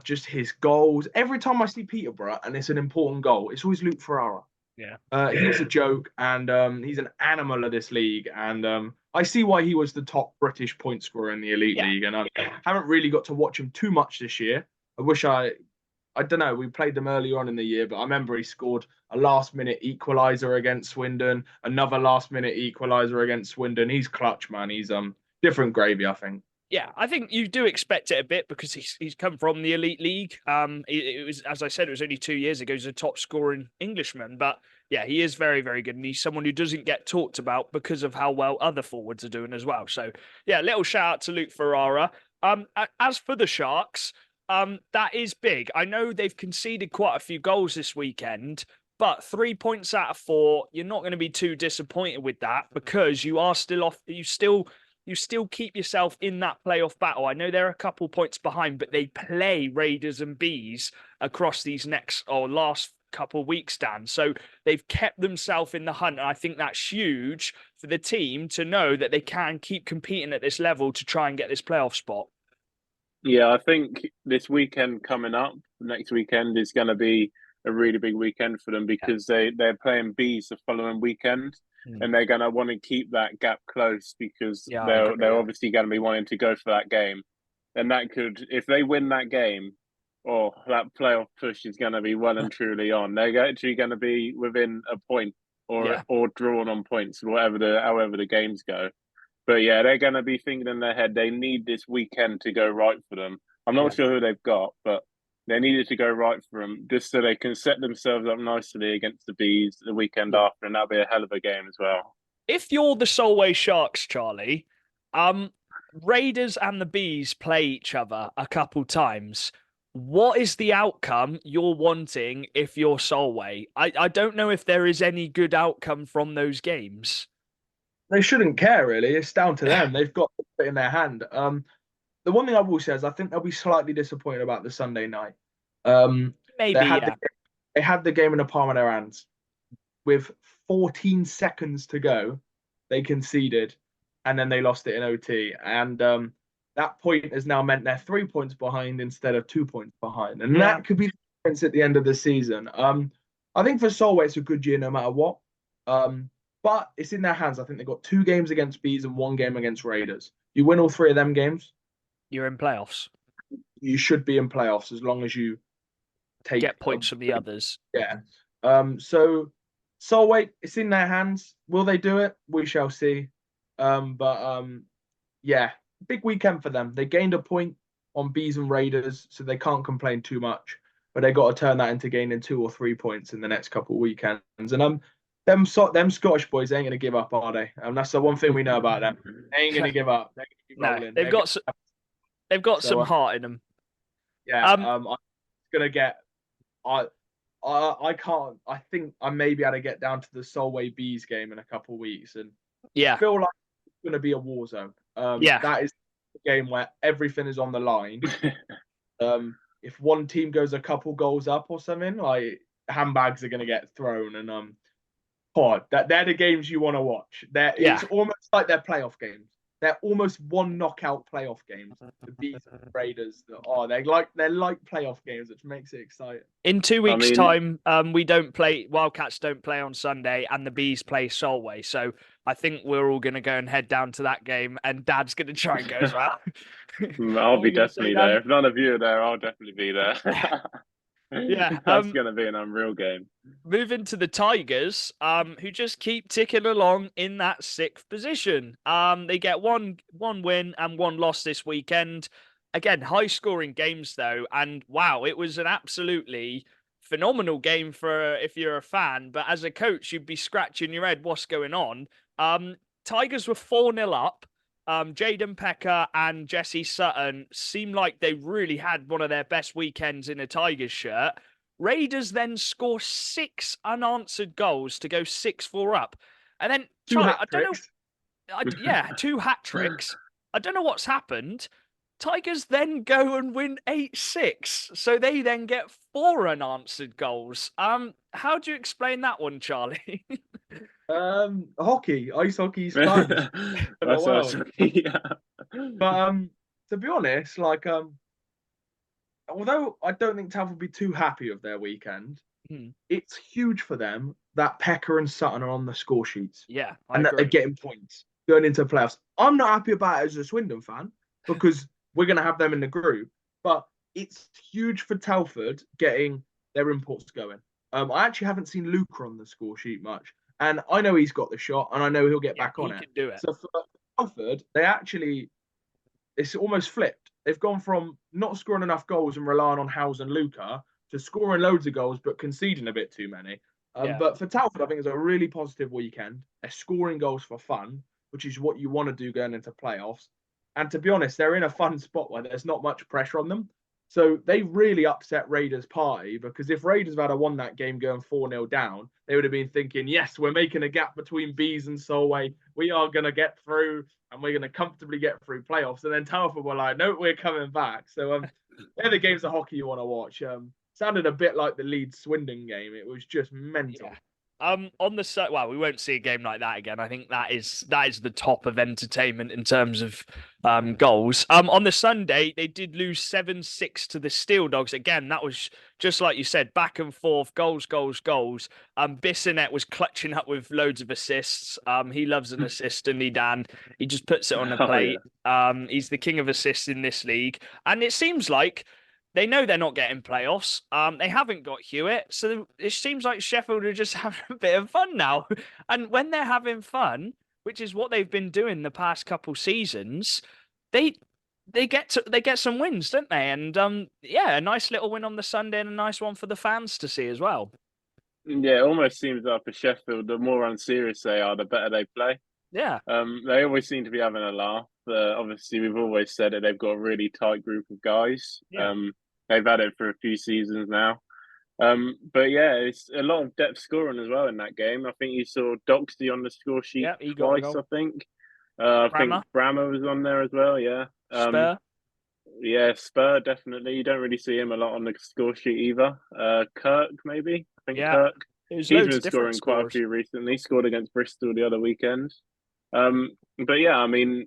Speaker 3: just his goals. Every time I see Peterborough and it's an important goal, it's always Luke Ferrara.
Speaker 1: Yeah.
Speaker 3: He's a joke, and he's an animal of this league. And I see why he was the top British point scorer in the Elite League. And I haven't really got to watch him too much this year. I wish I don't know. We played them earlier on in the year, but I remember he scored a last-minute equaliser against Swindon, another last-minute equaliser against Swindon. He's clutch, man. He's different gravy, I think.
Speaker 1: Yeah, I think you do expect it a bit because he's come from the Elite League. It was, as I said, it was only 2 years ago. He's a top scoring Englishman, but yeah, he is very, very good, and he's someone who doesn't get talked about because of how well other forwards are doing as well. So yeah, little shout out to Luke Ferrara. As for the Sharks, that is big. I know they've conceded quite a few goals this weekend, but 3 points out of 4, you're not going to be too disappointed with that because you are still off. You still keep yourself in that playoff battle. I know they're a couple points behind, but they play Raiders and Bees across these last couple of weeks, Dan. So they've kept themselves in the hunt. And I think that's huge for the team to know that they can keep competing at this level to try and get this playoff spot.
Speaker 2: Yeah, I think this weekend coming up, next weekend, is going to be a really big weekend for them because they're playing Bees the following weekend. And they're going to want to keep that gap close because they're obviously going to be wanting to go for that game. And that could, if they win that game, that playoff push is going to be well and truly on. They're actually going to be within a point or drawn on points, however the games go. But yeah, they're going to be thinking in their head, they need this weekend to go right for them. I'm not sure who they've got, but they needed to go right for them just so they can set themselves up nicely against the Bees the weekend after, and that'll be a hell of a game as well.
Speaker 1: If you're the Solway Sharks, Charlie, Raiders and the Bees play each other a couple times. What is the outcome you're wanting if you're Solway? I don't know if there is any good outcome from those games.
Speaker 3: They shouldn't care, really. It's down to them. They've got it in their hand. The one thing I will say is I think they'll be slightly disappointed about the Sunday night.
Speaker 1: Maybe,
Speaker 3: they had the game in the palm of their hands. With 14 seconds to go, they conceded, and then they lost it in OT. And that point has now meant they're 3 points behind instead of 2 points behind. And that could be the difference at the end of the season. I think for Solway, it's a good year no matter what. But it's in their hands. I think they've got 2 games against Bees and 1 game against Raiders. You win all 3 of them games,
Speaker 1: you're in playoffs.
Speaker 3: You should be in playoffs as long as you
Speaker 1: get points from the others.
Speaker 3: Yeah. So Solway, it's in their hands. Will they do it? We shall see. Yeah, big weekend for them. They gained a point on Bees and Raiders, so they can't complain too much. But they got to turn that into gaining 2 or 3 points in the next couple of weekends. And them Scottish boys ain't gonna give up, are they? And that's the one thing we know about them. They ain't gonna give up. They're gonna keep rolling.
Speaker 1: They've got some heart in them.
Speaker 3: Yeah. I'm gonna get. I can't. I think I may be able to get down to the Solway Bees game in a couple of weeks, and I feel like it's gonna be a war zone. That is a game where everything is on the line. If one team goes a couple goals up or something, like handbags are gonna get thrown, and they're the games you want to watch. It's almost like they're playoff games. They're almost one knockout playoff games. The Bees and Raiders, they're like playoff games, which makes it exciting.
Speaker 1: In 2 weeks' time, we don't play. Wildcats don't play on Sunday, and the Bees play Solway. So I think we're all going to go and head down to that game, and Dad's going to try and go as well.
Speaker 2: I'll be definitely there. If none of you are there, I'll definitely be there.
Speaker 1: Yeah,
Speaker 2: that's going to be an unreal game.
Speaker 1: Moving to the Tigers, who just keep ticking along in that 6th position. They get one win and 1 loss this weekend. Again, high-scoring games though, and wow, it was an absolutely phenomenal game for if you're a fan. But as a coach, you'd be scratching your head, what's going on? Tigers were 4-0 up. Jaden Pecker and Jesse Sutton seemed like they really had one of their best weekends in a Tigers shirt. Raiders then score 6 unanswered goals to go 6-4 up. And then,
Speaker 3: Two
Speaker 1: Charlie,
Speaker 3: hat
Speaker 1: I don't know.
Speaker 3: tricks.
Speaker 1: Yeah, 2 hat tricks. I don't know what's happened. Tigers then go and win 8-6. So they then get 4 unanswered goals. How do you explain that one, Charlie?
Speaker 3: Hockey, ice hockey's fun.
Speaker 2: That's
Speaker 3: well.
Speaker 2: yeah.
Speaker 3: But to be honest, like although I don't think Telford will be too happy with their weekend, it's huge for them that Pekka and Sutton are on the score sheets.
Speaker 1: Yeah,
Speaker 3: and that they're getting points going into the playoffs. I'm not happy about it as a Swindon fan because we're going to have them in the group, but it's huge for Telford getting their imports going. I actually haven't seen Luca on the score sheet much, and I know he's got the shot, and I know he'll get back on it.
Speaker 1: He can do it.
Speaker 3: So for Telford, it's almost flipped. They've gone from not scoring enough goals and relying on Howes and Luca to scoring loads of goals but conceding a bit too many. But for Telford, I think it's a really positive weekend. They're scoring goals for fun, which is what you want to do going into playoffs. And to be honest, they're in a fun spot where there's not much pressure on them. So they really upset Raiders' party, because if Raiders had won that game going 4-0 down, they would have been thinking, yes, we're making a gap between Bees and Solway. We are going to get through and we're going to comfortably get through playoffs. And then Telford were like, no, we're coming back. So they're the games of hockey you want to watch. Sounded a bit like the Leeds-Swindon game. It was just mental.
Speaker 1: Yeah. On the well, we won't see a game like that again. I think that is the top of entertainment in terms of goals. On the Sunday, they did lose 7-6 to the Steel Dogs. Again, that was just like you said, back and forth, goals. Bissonette was clutching up with loads of assists. He loves an assist, and Dan. He just puts it on the plate. Yeah. He's the king of assists in this league, and it seems like they know they're not getting playoffs. They haven't got Hewitt. So it seems like Sheffield are just having a bit of fun now. And when they're having fun, which is what they've been doing the past couple seasons, they get some wins, don't they? And a nice little win on the Sunday and a nice one for the fans to see as well.
Speaker 2: Yeah, it almost seems like for Sheffield, the more unserious they are, the better they play.
Speaker 1: Yeah.
Speaker 2: They always seem to be having a laugh. Obviously, we've always said that they've got a really tight group of guys. Yeah. They've had it for a few seasons now. But yeah, it's a lot of depth scoring as well in that game. I think you saw Doxty on the score sheet twice, I think. I think Brammer was on there as well, yeah.
Speaker 1: Spur?
Speaker 2: Yeah, Spur, definitely. You don't really see him a lot on the score sheet either. Kirk, maybe? I think Kirk. He's been scoring quite a few recently. Scored against Bristol the other weekend. But yeah, I mean,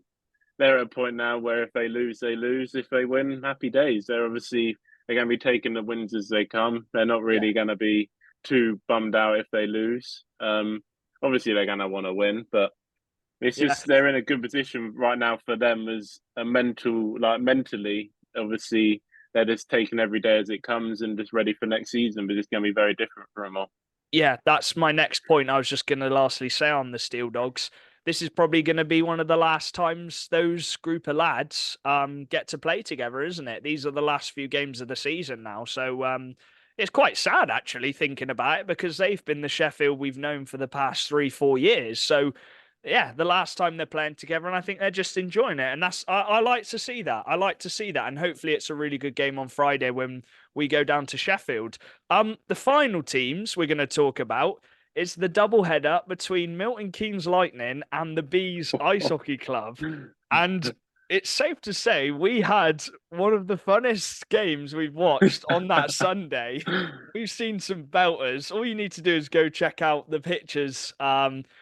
Speaker 2: they're at a point now where if they lose, they lose. If they win, happy days. They're going to be taking the wins as they come. They're not really going to be too bummed out if they lose. Obviously, they're going to want to win, but it's just they're in a good position right now for them as a mentally. Obviously, they're just taking every day as it comes and just ready for next season, but it's going to be very different for them all.
Speaker 1: Yeah, that's my next point. I was just going to lastly say on the Steel Dogs, this is probably going to be one of the last times those group of lads get to play together, isn't it? These are the last few games of the season now. So it's quite sad, actually, thinking about it, because they've been the Sheffield we've known for the past 3-4 years. So, yeah, the last time they're playing together, and I think they're just enjoying it. And I like to see that. And hopefully it's a really good game on Friday when we go down to Sheffield. The final teams we're going to talk about is the doubleheader between Milton Keynes Lightning and the Bees Ice Hockey Club. And it's safe to say we had one of the funnest games we've watched on that Sunday. We've seen some belters. All you need to do is go check out the pictures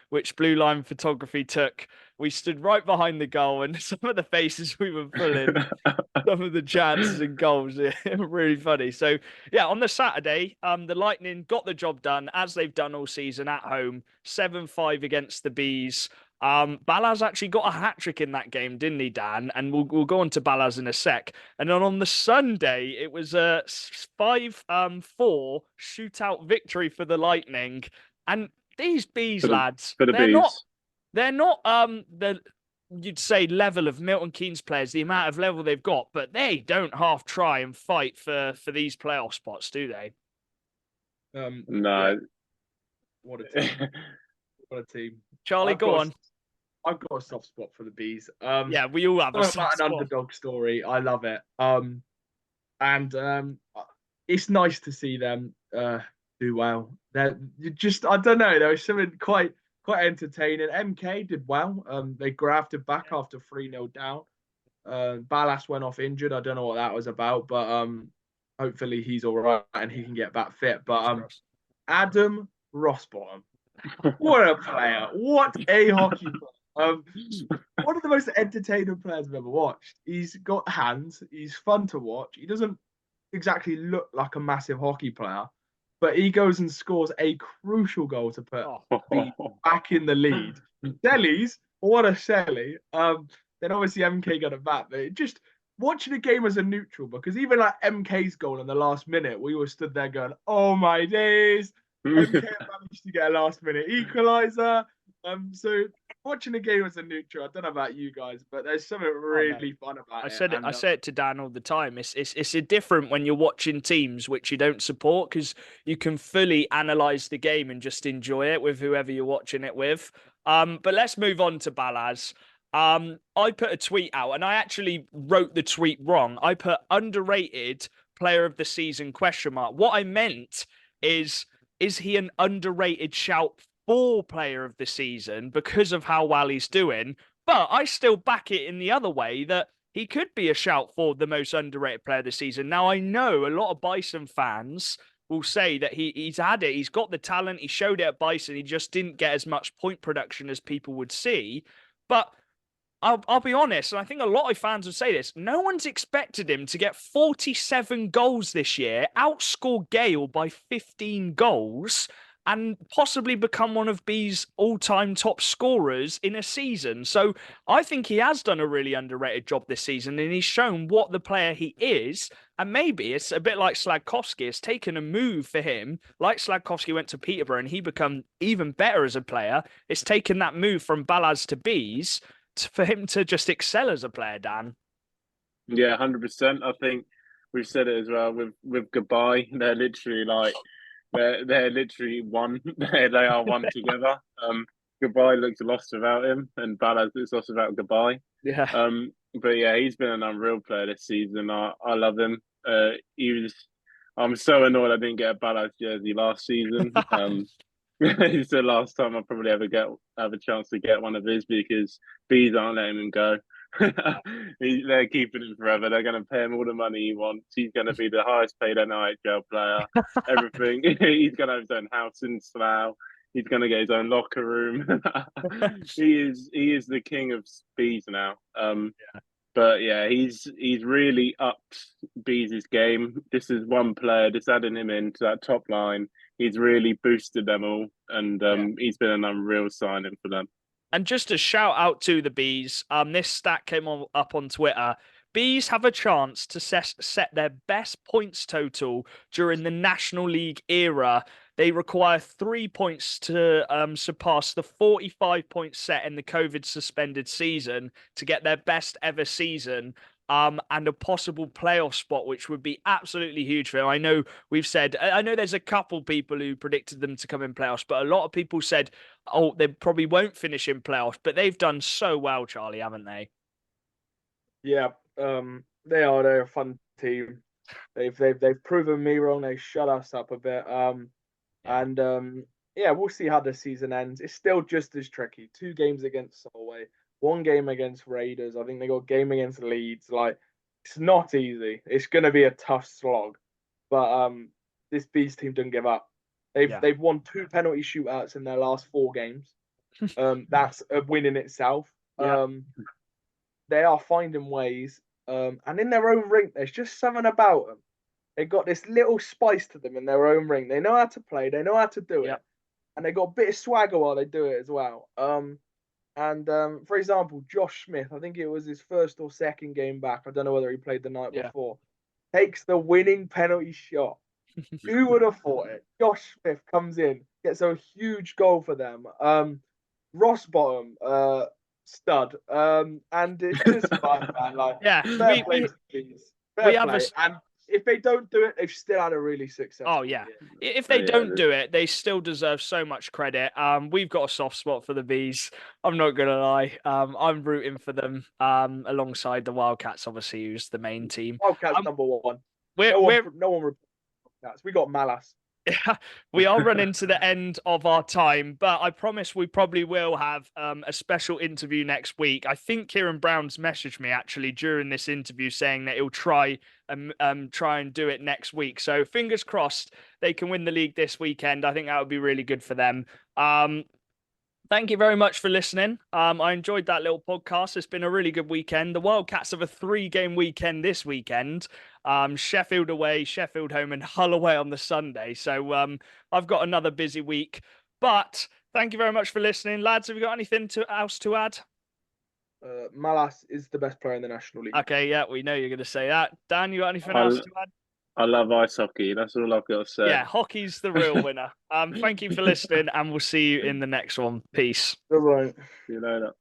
Speaker 1: which Blue Line Photography took. We stood right behind the goal, and some of the faces we were pulling, some of the chances and goals, were really funny. So, yeah, on the Saturday, the Lightning got the job done, as they've done all season at home, 7-5 against the Bees. Balaz actually got a hat-trick in that game, didn't he, Dan? And we'll go on to Balaz in a sec. And then on the Sunday, it was a 5-4 shootout victory for the Lightning. And these Bees lads, they're not the you'd say level of Milton Keynes players, the amount of level they've got, but they don't half try and fight for these playoff spots, do they?
Speaker 2: No.
Speaker 3: Yeah. What a team. What a team.
Speaker 1: Charlie, go on.
Speaker 3: I've got a soft spot for the Bees.
Speaker 1: Yeah, we all have a soft spot.
Speaker 3: An underdog story. I love it. And it's nice to see them do well. They're just, I don't know, there was something quite entertaining. MK did well. They grafted back after 3-0 down. Ballas went off injured. I don't know what that was about, but hopefully he's all right and he can get back fit. But Adam Rossbottom, what a player! What a hockey player! One of the most entertaining players I've ever watched. He's got hands. He's fun to watch. He doesn't exactly look like a massive hockey player, but he goes and scores a crucial goal to put Bees back in the lead. Sellies, what a Selly. Then obviously MK got a bat, but just watching the game as a neutral, because even like MK's goal in the last minute, we all stood there going, "Oh my days!" MK managed to get a last minute equalizer. So watching the game as a neutral, I don't know about you guys, but there's something really fun about it.
Speaker 1: I say it to Dan all the time. It's a different when you're watching teams which you don't support, because you can fully analyze the game and just enjoy it with whoever you're watching it with. But let's move on to Ballas. I put a tweet out and I actually wrote the tweet wrong. I put underrated player of the season ? What I meant is he an underrated shout for player of the season because of how well he's doing? But I still back it in the other way that he could be a shout for the most underrated player of the season. Now, I know a lot of Bison fans will say that he's had it. He's got the talent. He showed it at Bison. He just didn't get as much point production as people would see. But I'll be honest, and I think a lot of fans would say this, no one's expected him to get 47 goals this year, outscore Gale by 15 goals, and possibly become one of B's all-time top scorers in a season. So I think he has done a really underrated job this season, and he's shown what the player he is. And maybe it's a bit like Slagkowski. It's taken a move for him. Like Slagkowski went to Peterborough and he become even better as a player. It's taken that move from Ballas to Bees for him to just excel as a player, Dan.
Speaker 2: Yeah, 100%. I think we've said it as well with Goodbye. They're literally like they're literally one. They are one together. Goodbye looks lost without him, and Ballas looks lost without Goodbye.
Speaker 1: Yeah.
Speaker 2: But yeah, he's been an unreal player this season. I love him. I'm so annoyed I didn't get a Ballas jersey last season. It's the last time I'll probably ever have a chance to get one of his, because Bees aren't letting him go. They're keeping him forever. They're going to pay him all the money he wants. He's going to be the highest paid NIHL player. Everything. He's going to have his own house in Slough. He's going to get his own locker room. He is the king of Bees now. But yeah, he's really upped Bees' game. This is one player, just adding him into that top line. He's really boosted them all, and he's been an unreal signing for them.
Speaker 1: And just a shout out to the Bees. This stat came up on Twitter. Bees have a chance to set their best points total during the National League era. They require 3 points to surpass the 45 points set in the COVID suspended season to get their best ever season. And a possible playoff spot, which would be absolutely huge for them. I know there's a couple people who predicted them to come in playoffs, but a lot of people said, oh, they probably won't finish in playoffs, but they've done so well, Charlie, haven't they?
Speaker 3: Yeah, they're a fun team. They've proven me wrong. They shut us up a bit. We'll see how the season ends. It's still just as tricky. 2 games against Solway, 1 game against Raiders. I think they got a game against Leeds. Like, it's not easy. It's going to be a tough slog. But this Beast team didn't give up. They've won 2 penalty shootouts in their last 4 games. That's a win in itself.
Speaker 1: Yeah.
Speaker 3: They are finding ways. And in their own rink, there's just something about them. They've got this little spice to them in their own ring. They know how to play. They know how to do it. And they got a bit of swagger while they do it as well. For example, Josh Smith, I think it was his first or second game back. I don't know whether he played the night before. Takes the winning penalty shot. Who would have thought it? Josh Smith comes in, gets a huge goal for them. Rossbottom, stud. And it's just fun, man. Like, and if they don't do it, they've still had a really successful year.
Speaker 1: If they don't do it, they still deserve so much credit. We've got a soft spot for the Bees. I'm not going to lie. I'm rooting for them alongside the Wildcats, obviously, who's the main team.
Speaker 3: Wildcats number 1.
Speaker 1: No
Speaker 3: one reports Wildcats. We got Malas.
Speaker 1: We are running to the end of our time, but I promise we probably will have a special interview next week. I think Kieran Brown's messaged me actually during this interview saying that he'll try and do it next week. So fingers crossed they can win the league this weekend. I think that would be really good for them. Thank you very much for listening. I enjoyed that little podcast. It's been a really good weekend. The Wildcats have a 3-game weekend this weekend. Sheffield away, Sheffield home, and Hull away on the Sunday. So I've got another busy week. But thank you very much for listening. Lads, have you got anything else to add?
Speaker 3: Malas is the best player in the National League.
Speaker 1: Okay, yeah, we know you're going to say that. Dan, you got anything else to add?
Speaker 2: I love ice hockey. That's all I've got to say.
Speaker 1: Yeah, hockey's the real winner. Thank you for listening, and we'll see you in the next one. Peace.
Speaker 3: Bye-bye.
Speaker 2: See you later.